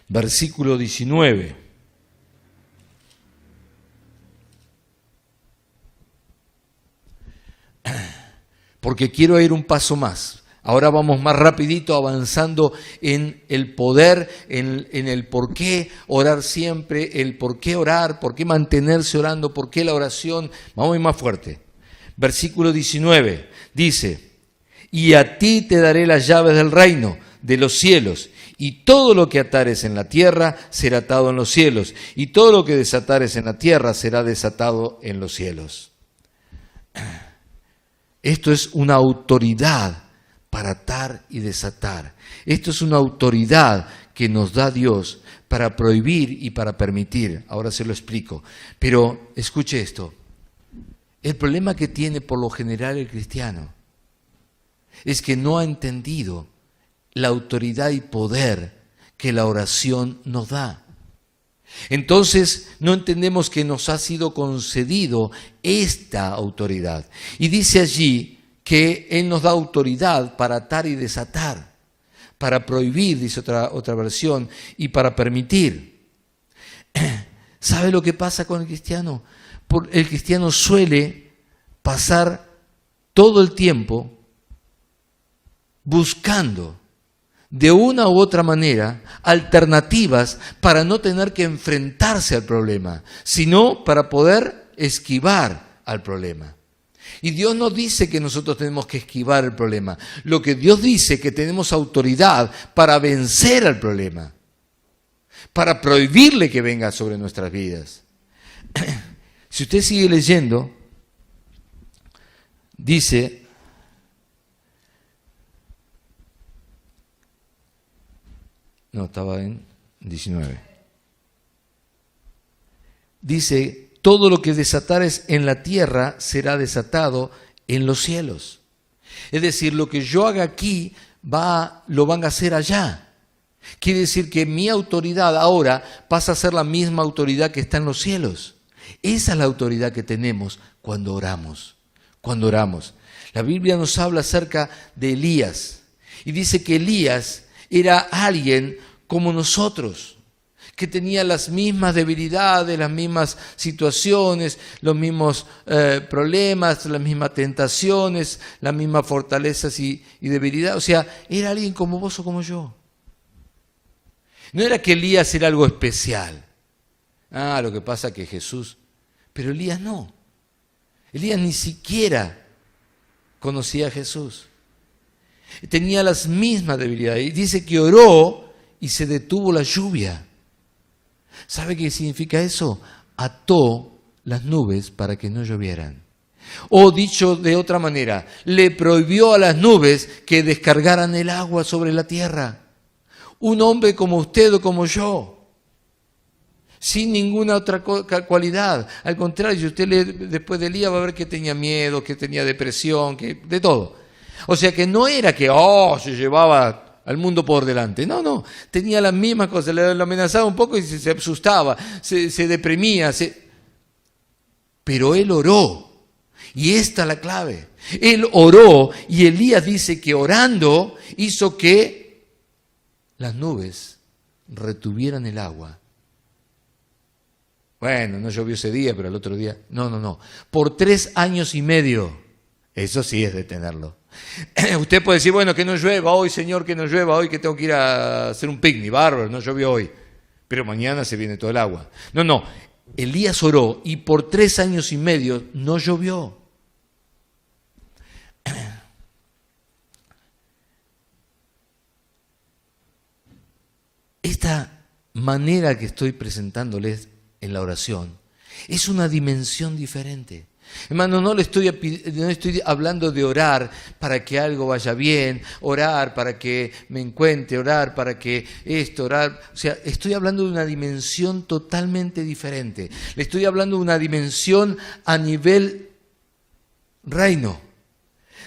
Versículo 19. Porque quiero ir un paso más. Ahora vamos más rapidito avanzando en el poder, en el por qué orar siempre, el por qué orar, por qué mantenerse orando, por qué la oración. Vamos a ir más fuerte. Versículo 19 dice, y a ti te daré las llaves del reino de los cielos, y todo lo que atares en la tierra será atado en los cielos, y todo lo que desatares en la tierra será desatado en los cielos. Esto es una autoridad para atar y desatar. Esto es una autoridad que nos da Dios para prohibir y para permitir. Ahora se lo explico. Pero escuche esto. El problema que tiene por lo general el cristiano es que no ha entendido la autoridad y poder que la oración nos da. Entonces no entendemos que nos ha sido concedido esta autoridad. Y dice allí que Él nos da autoridad para atar y desatar, para prohibir, dice otra versión, y para permitir. ¿Sabe lo que pasa con el cristiano? El cristiano suele pasar todo el tiempo buscando de una u otra manera alternativas para no tener que enfrentarse al problema, sino para poder esquivar al problema. Y Dios no dice que nosotros tenemos que esquivar el problema. Lo que Dios dice es que tenemos autoridad para vencer al problema, para prohibirle que venga sobre nuestras vidas. Si usted sigue leyendo, dice, no, estaba en 19. Dice, todo lo que desatares en la tierra será desatado en los cielos. Es decir, lo que yo haga aquí lo van a hacer allá. Quiere decir que mi autoridad ahora pasa a ser la misma autoridad que está en los cielos. Esa es la autoridad que tenemos cuando oramos. Cuando oramos. La Biblia nos habla acerca de Elías. Y dice que Elías era alguien como nosotros, que tenía las mismas debilidades, las mismas situaciones, los mismos problemas, las mismas tentaciones, las mismas fortalezas y debilidades. O sea, era alguien como vos o como yo. No era que Elías era algo especial. Lo que pasa es que Jesús... Pero Elías no. Elías ni siquiera conocía a Jesús. Tenía las mismas debilidades. Y dice que oró y se detuvo la lluvia. ¿Sabe qué significa eso? Ató las nubes para que no llovieran. O dicho de otra manera, le prohibió a las nubes que descargaran el agua sobre la tierra. Un hombre como usted o como yo, sin ninguna otra cualidad. Al contrario, si usted lee después de Elías va a ver que tenía miedo, que tenía depresión, que de todo. O sea que no era que se llevaba al mundo por delante. No, tenía las mismas cosas. Le amenazaba un poco y se asustaba, se deprimía. Pero él oró. Y esta es la clave. Él oró y Elías dice que orando hizo que las nubes retuvieran el agua. Bueno, no llovió ese día, pero el otro día. No. Por 3 años y medio. Eso sí es detenerlo. Usted puede decir, bueno, que no llueva hoy, Señor, que no llueva hoy, que tengo que ir a hacer un picnic, bárbaro, no llovió hoy. Pero mañana se viene todo el agua. No. Elías oró y por 3 años y medio no llovió. Esta manera que estoy presentándoles en la oración es una dimensión diferente. Hermano, no estoy hablando de orar para que algo vaya bien, orar para que me encuentre, orar para que orar. O sea, estoy hablando de una dimensión totalmente diferente. Le estoy hablando de una dimensión a nivel reino.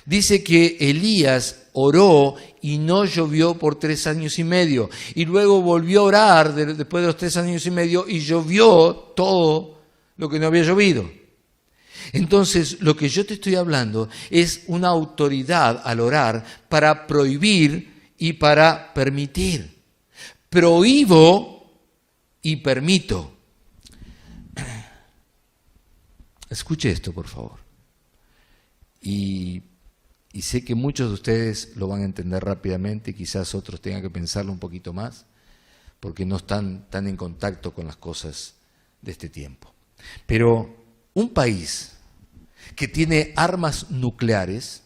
Dice que Elías oró y no llovió por 3 años y medio. Y luego volvió a orar después de los 3 años y medio y llovió todo lo que no había llovido. Entonces, lo que yo te estoy hablando es una autoridad al orar para prohibir y para permitir. Prohíbo y permito. Escuche esto, por favor. Y sé que muchos de ustedes lo van a entender rápidamente y quizás otros tengan que pensarlo un poquito más porque no están tan en contacto con las cosas de este tiempo. Pero un país que tiene armas nucleares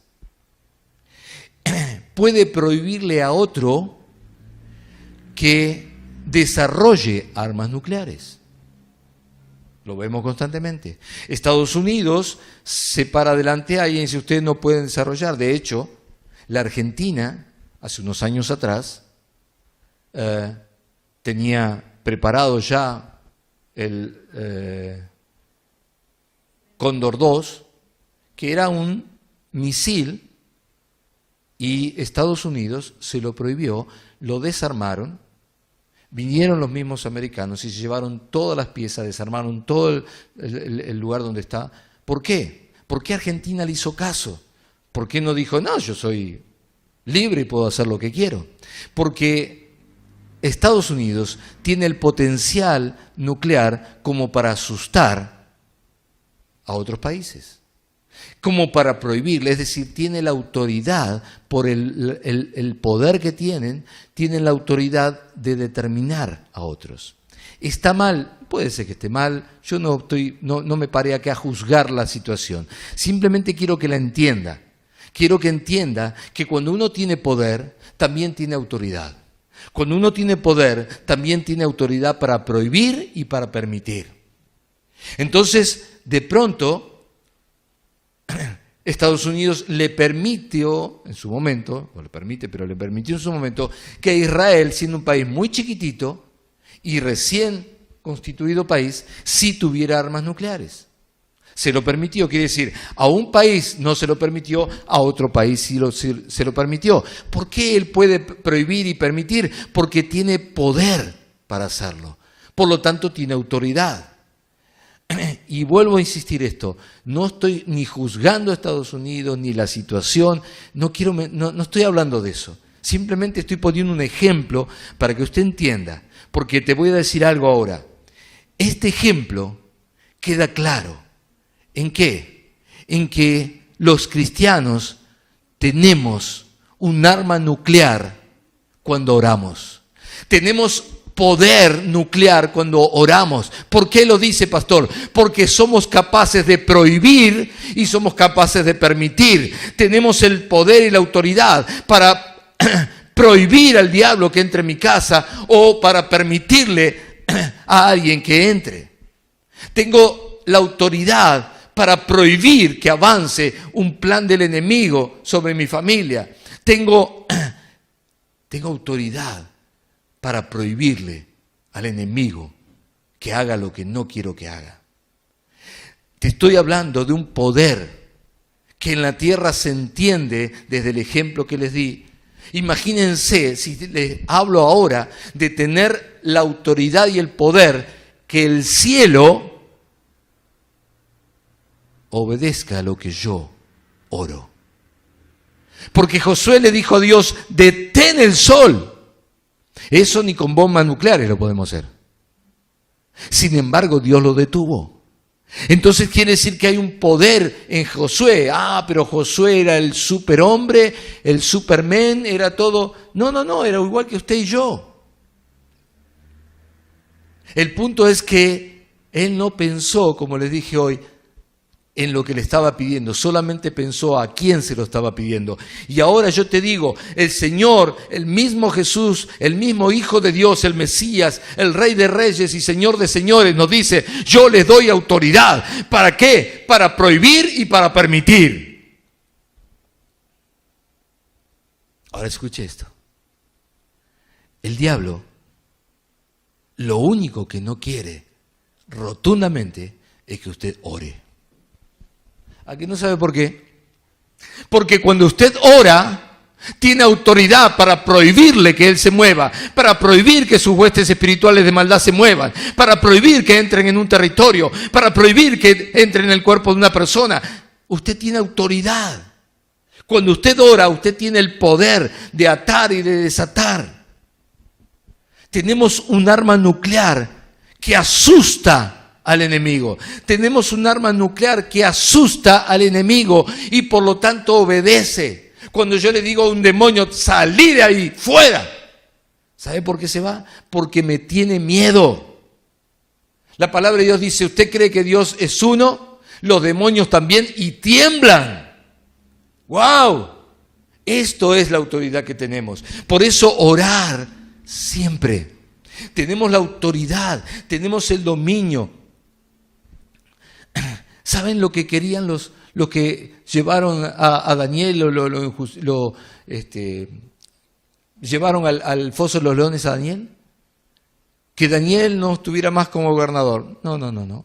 puede prohibirle a otro que desarrolle armas nucleares. Lo vemos constantemente. Estados Unidos se para adelante ahí y dice, ustedes no pueden desarrollar. De hecho, la Argentina, hace unos años atrás, tenía preparado ya el Cóndor 2, que era un misil, y Estados Unidos se lo prohibió, lo desarmaron. Vinieron los mismos americanos y se llevaron todas las piezas, desarmaron todo el lugar donde está. ¿Por qué? ¿Por qué Argentina le hizo caso? ¿Por qué no dijo, no, yo soy libre y puedo hacer lo que quiero? Porque Estados Unidos tiene el potencial nuclear como para asustar a otros países, como para prohibirle, es decir, tiene la autoridad, por el poder que tienen la autoridad de determinar a otros. ¿Está mal? Puede ser que esté mal, yo no me paré acá a juzgar la situación, simplemente quiero que la entienda, quiero que entienda que cuando uno tiene poder, también tiene autoridad. Cuando uno tiene poder, también tiene autoridad para prohibir y para permitir. Entonces, de pronto, Estados Unidos le permitió en su momento, o le permite, pero le permitió en su momento, que Israel, siendo un país muy chiquitito y recién constituido país, sí tuviera armas nucleares. Se lo permitió, quiere decir, a un país no se lo permitió, a otro país sí se lo permitió. ¿Por qué él puede prohibir y permitir? Porque tiene poder para hacerlo. Por lo tanto, tiene autoridad. Y vuelvo a insistir esto, no estoy ni juzgando a Estados Unidos ni la situación, no estoy hablando de eso, simplemente estoy poniendo un ejemplo para que usted entienda, porque te voy a decir algo ahora. Este ejemplo queda claro. ¿En qué? En que los cristianos tenemos un arma nuclear cuando oramos. Tenemos poder nuclear cuando oramos. ¿Por qué lo dice, pastor? Porque somos capaces de prohibir y somos capaces de permitir. Tenemos el poder y la autoridad para prohibir al diablo que entre en mi casa o para permitirle a alguien que entre. Tengo la autoridad para prohibir que avance un plan del enemigo sobre mi familia. Tengo autoridad para prohibirle al enemigo que haga lo que no quiero que haga. Te estoy hablando de un poder que en la tierra se entiende desde el ejemplo que les di. Imagínense, si les hablo ahora de tener la autoridad y el poder, que el cielo obedezca a lo que yo oro. Porque Josué le dijo a Dios, detén el sol. Eso ni con bombas nucleares lo podemos hacer. Sin embargo, Dios lo detuvo. Entonces quiere decir que hay un poder en Josué. Pero Josué era el superhombre, el superman, era todo. No, era igual que usted y yo. El punto es que él no pensó, como les dije hoy, en lo que le estaba pidiendo, solamente pensó a quién se lo estaba pidiendo. Y ahora yo te digo, el Señor, el mismo Jesús, el mismo Hijo de Dios, el Mesías, el Rey de Reyes y Señor de Señores, nos dice, yo les doy autoridad. ¿Para qué? Para prohibir y para permitir. Ahora escuche esto. El diablo, lo único que no quiere rotundamente es que usted ore. ¿A que no sabe por qué? Porque cuando usted ora, tiene autoridad para prohibirle que él se mueva, para prohibir que sus huestes espirituales de maldad se muevan, para prohibir que entren en un territorio, para prohibir que entren en el cuerpo de una persona. Usted tiene autoridad. Cuando usted ora, usted tiene el poder de atar y de desatar. Tenemos un arma nuclear que asusta al enemigo. Tenemos un arma nuclear que asusta al enemigo y por lo tanto obedece. Cuando yo le digo a un demonio, salí de ahí, fuera. ¿Sabe por qué se va? Porque me tiene miedo. La palabra de Dios dice, ¿usted cree que Dios es uno? Los demonios también y tiemblan. ¡Wow! Esto es la autoridad que tenemos. Por eso orar siempre. Tenemos la autoridad, tenemos el dominio. ¿Saben lo que querían los que llevaron a Daniel, llevaron al foso de los leones a Daniel? Que Daniel no estuviera más como gobernador. No.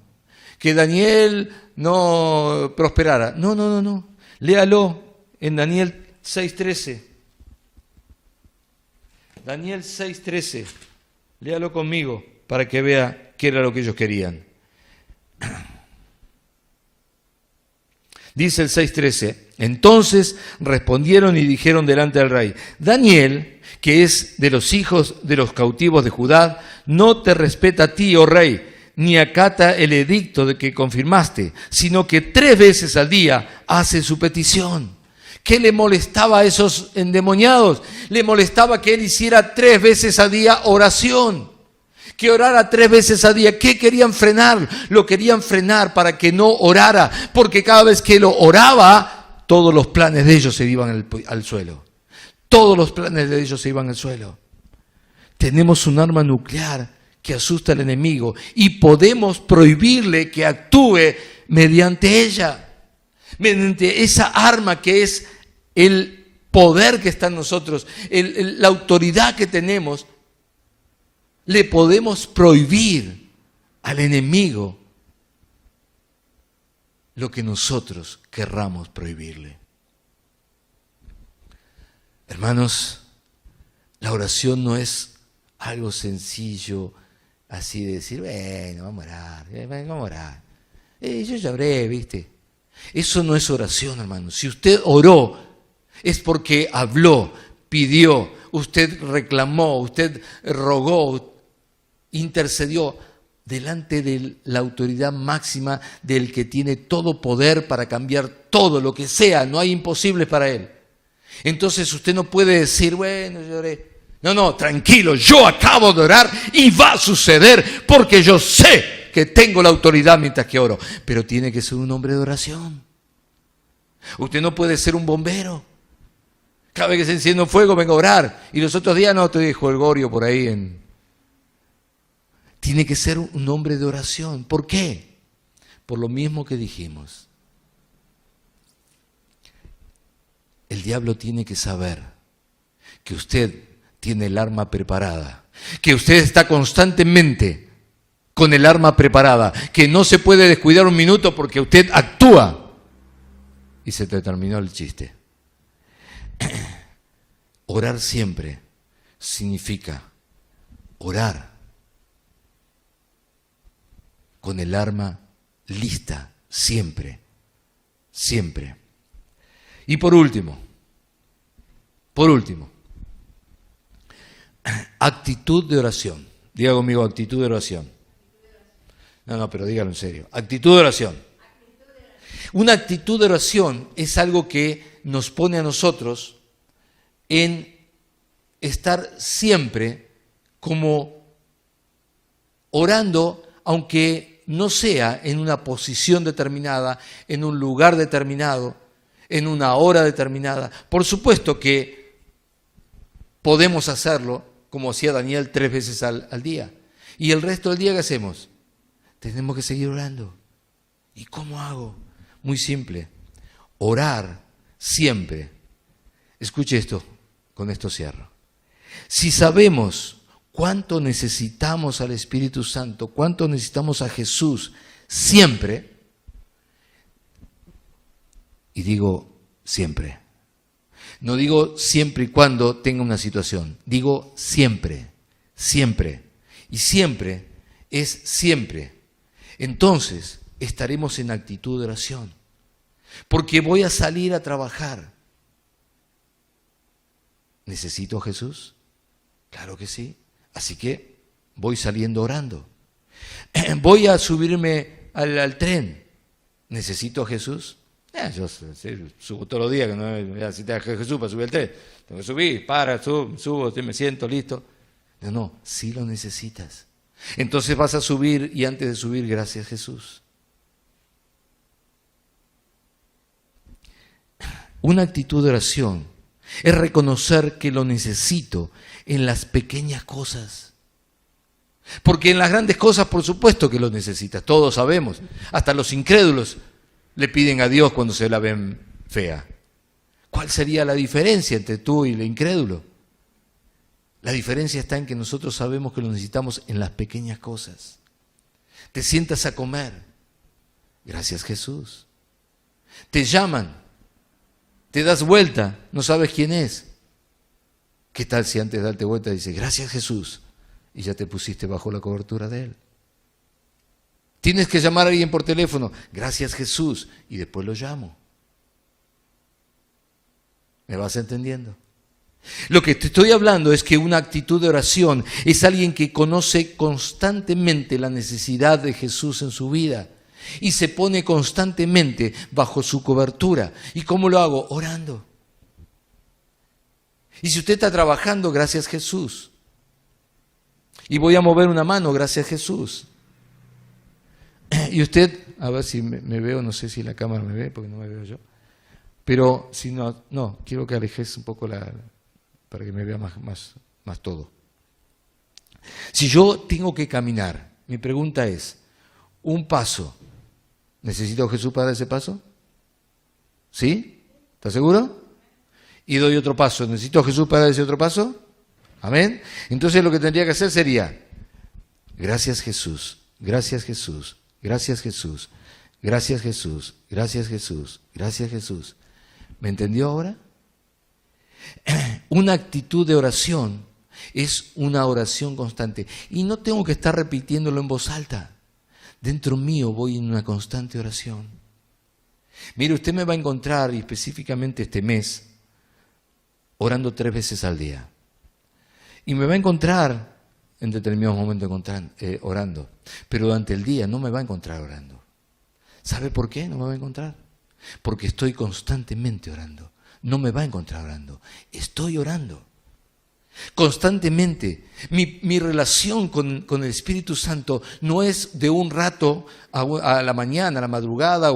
Que Daniel no prosperara. No. Léalo en Daniel 6:13. Daniel 6:13. Léalo conmigo para que vea qué era lo que ellos querían. Dice el 6:13, entonces respondieron y dijeron delante del rey, Daniel, que es de los hijos de los cautivos de Judá, no te respeta a ti, oh rey, ni acata el edicto de que confirmaste, sino que 3 veces al día hace su petición. ¿Qué le molestaba a esos endemoniados? Le molestaba que él hiciera 3 veces al día oración. Que orara 3 veces al día. ¿Qué querían frenar? Lo querían frenar para que no orara, porque cada vez que lo oraba, todos los planes de ellos se iban al suelo. Todos los planes de ellos se iban al suelo. Tenemos un arma nuclear que asusta al enemigo y podemos prohibirle que actúe mediante ella. Mediante esa arma que es el poder que está en nosotros, la autoridad que tenemos, le podemos prohibir al enemigo lo que nosotros querramos prohibirle. Hermanos, la oración no es algo sencillo, así de decir, bueno, vamos a orar. Yo ya oré, ¿viste? Eso no es oración, hermanos. Si usted oró, es porque habló, pidió, usted reclamó, usted rogó, intercedió delante de la autoridad máxima del que tiene todo poder para cambiar todo lo que sea. No hay imposibles para él. Entonces usted no puede decir, bueno, yo oré. No, tranquilo, yo acabo de orar y va a suceder porque yo sé que tengo la autoridad mientras que oro. Pero tiene que ser un hombre de oración. Usted no puede ser un bombero. Cada vez que se enciende un fuego, vengo a orar. Y los otros días no, te dejo el gorio por ahí. Tiene que ser un hombre de oración. ¿Por qué? por lo mismo que dijimos. El diablo tiene que saber que usted tiene el arma preparada, que usted está constantemente con el arma preparada, que no se puede descuidar un minuto porque usted actúa. Y se te terminó el chiste. Orar siempre significa orar con el arma lista, siempre, siempre. Y por último, actitud de oración. Diga conmigo, actitud de oración. No, pero dígalo en serio. Actitud de oración. Una actitud de oración es algo que nos pone a nosotros en estar siempre como orando, aunque no sea en una posición determinada, en un lugar determinado, en una hora determinada. Por supuesto que podemos hacerlo, como hacía Daniel 3 veces al día. ¿Y el resto del día qué hacemos? Tenemos que seguir orando. ¿Y cómo hago? Muy simple. Orar siempre. Escuche esto, con esto cierro. Si sabemos cuánto necesitamos al Espíritu Santo, cuánto necesitamos a Jesús siempre, y digo siempre, no digo siempre y cuando tenga una situación, digo siempre, siempre, y siempre es siempre. Entonces estaremos en actitud de oración, porque voy a salir a trabajar. ¿Necesito a Jesús? Claro que sí. Así que voy saliendo orando. Voy a subirme al tren. ¿Necesito a Jesús? Yo subo todos los días, que no necesito a Jesús para subir al tren. Tengo que subir, subo, me siento, listo. No, sí lo necesitas. Entonces vas a subir y antes de subir, gracias Jesús. Una actitud de oración es reconocer que lo necesito en las pequeñas cosas. Porque en las grandes cosas, por supuesto que lo necesitas, todos sabemos. Hasta los incrédulos le piden a Dios cuando se la ven fea. ¿Cuál sería la diferencia entre tú y el incrédulo? La diferencia está en que nosotros sabemos que lo necesitamos en las pequeñas cosas. Te sientas a comer. Gracias Jesús. Te llaman. Te das vuelta. No sabes quién es. ¿Qué tal si antes de darte vuelta dices, gracias Jesús? Y ya te pusiste bajo la cobertura de Él. Tienes que llamar a alguien por teléfono. Gracias Jesús. Y después lo llamo. ¿Me vas entendiendo? Lo que te estoy hablando es que una actitud de oración es alguien que conoce constantemente la necesidad de Jesús en su vida y se pone constantemente bajo su cobertura. ¿Y cómo lo hago? Orando. Y si usted está trabajando, gracias Jesús. Y voy a mover una mano, gracias Jesús. Y usted, a ver si me veo, no sé si la cámara me ve, porque no me veo yo. Pero si no, quiero que alejes un poco para que me vea más todo. Si yo tengo que caminar, mi pregunta es, un paso, ¿necesito a Jesús para dar ese paso? ¿Sí? ¿Estás seguro? Y doy otro paso, ¿necesito a Jesús para dar ese otro paso? Amén. Entonces lo que tendría que hacer sería, gracias Jesús, gracias Jesús, gracias Jesús, gracias Jesús, gracias Jesús, gracias Jesús. ¿Me entendió ahora? Una actitud de oración es una oración constante. Y no tengo que estar repitiéndolo en voz alta. Dentro mío voy en una constante oración. Mire, usted me va a encontrar, y específicamente este mes, orando 3 veces al día. Y me va a encontrar en determinados momentos orando. Pero durante el día no me va a encontrar orando. ¿Sabe por qué no me va a encontrar? Porque estoy constantemente orando. No me va a encontrar orando. Estoy orando. Constantemente. Mi relación con el Espíritu Santo no es de un rato a la mañana, a la madrugada.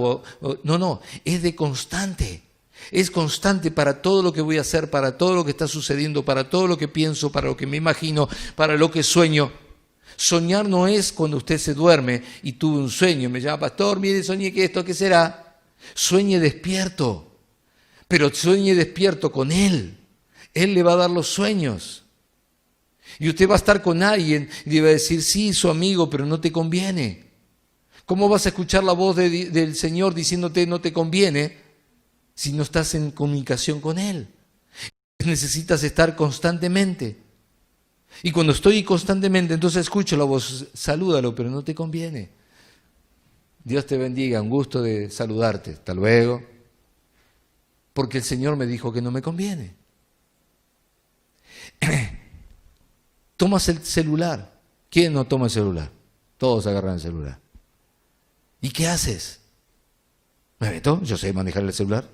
No. Es de constante. Es constante para todo lo que voy a hacer, para todo lo que está sucediendo, para todo lo que pienso, para lo que me imagino, para lo que sueño. Soñar no es cuando usted se duerme y tuvo un sueño. Me llama, pastor, mire, soñé que esto, ¿qué será? Sueñe despierto, pero sueñe despierto con Él. Él le va a dar los sueños. Y usted va a estar con alguien y le va a decir, sí, su amigo, pero no te conviene. ¿Cómo vas a escuchar la voz del Señor diciéndote no te conviene si no estás en comunicación con Él? Necesitas estar constantemente. Y cuando estoy constantemente, entonces escucho la voz, salúdalo, pero no te conviene. Dios te bendiga, un gusto de saludarte. Hasta luego. Porque el Señor me dijo que no me conviene. Tomas el celular. ¿Quién no toma el celular? Todos agarran el celular. ¿Y qué haces? ¿Me meto? Yo sé manejar el celular.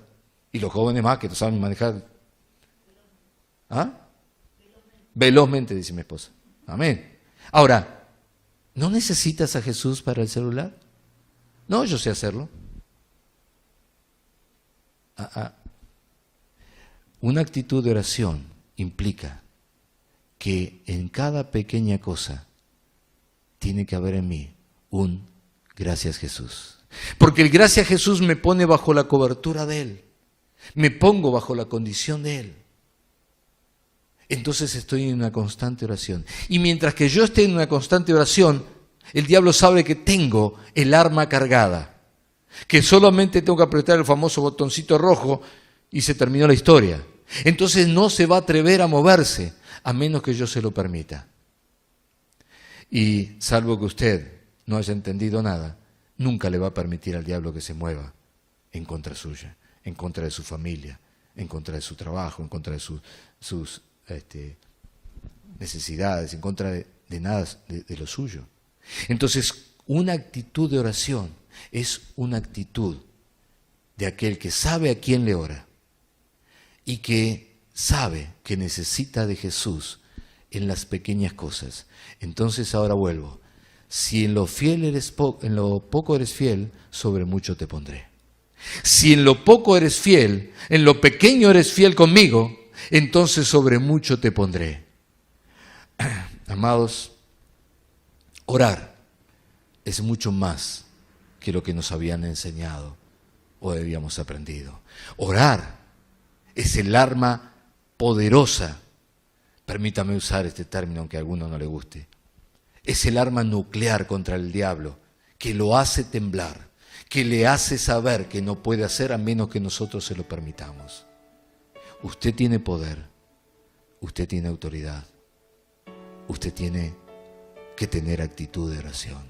Y los jóvenes más que no saben manejar. ¿Ah? Velozmente, dice mi esposa. Amén. Ahora, ¿no necesitas a Jesús para el celular? No, yo sé hacerlo. Una actitud de oración implica que en cada pequeña cosa tiene que haber en mí un gracias Jesús. Porque el gracias Jesús me pone bajo la cobertura de Él. Me pongo bajo la condición de Él. Entonces estoy en una constante oración. Y mientras que yo esté en una constante oración, el diablo sabe que tengo el arma cargada. Que solamente tengo que apretar el famoso botoncito rojo y se terminó la historia. Entonces no se va a atrever a moverse a menos que yo se lo permita. Y salvo que usted no haya entendido nada, nunca le va a permitir al diablo que se mueva en contra suya, en contra de su familia, en contra de su trabajo, en contra de sus necesidades, en contra de nada de lo suyo. Entonces, una actitud de oración es una actitud de aquel que sabe a quién le ora y que sabe que necesita de Jesús en las pequeñas cosas. Entonces ahora vuelvo. Si en lo poco eres fiel, sobre mucho te pondré. Si en lo poco eres fiel, en lo pequeño eres fiel conmigo, entonces sobre mucho te pondré. Amados, orar es mucho más que lo que nos habían enseñado o habíamos aprendido. Orar es el arma poderosa, permítame usar este término aunque a alguno no le guste, es el arma nuclear contra el diablo que lo hace temblar, que le hace saber que no puede hacer a menos que nosotros se lo permitamos. Usted tiene poder, usted tiene autoridad, usted tiene que tener actitud de oración.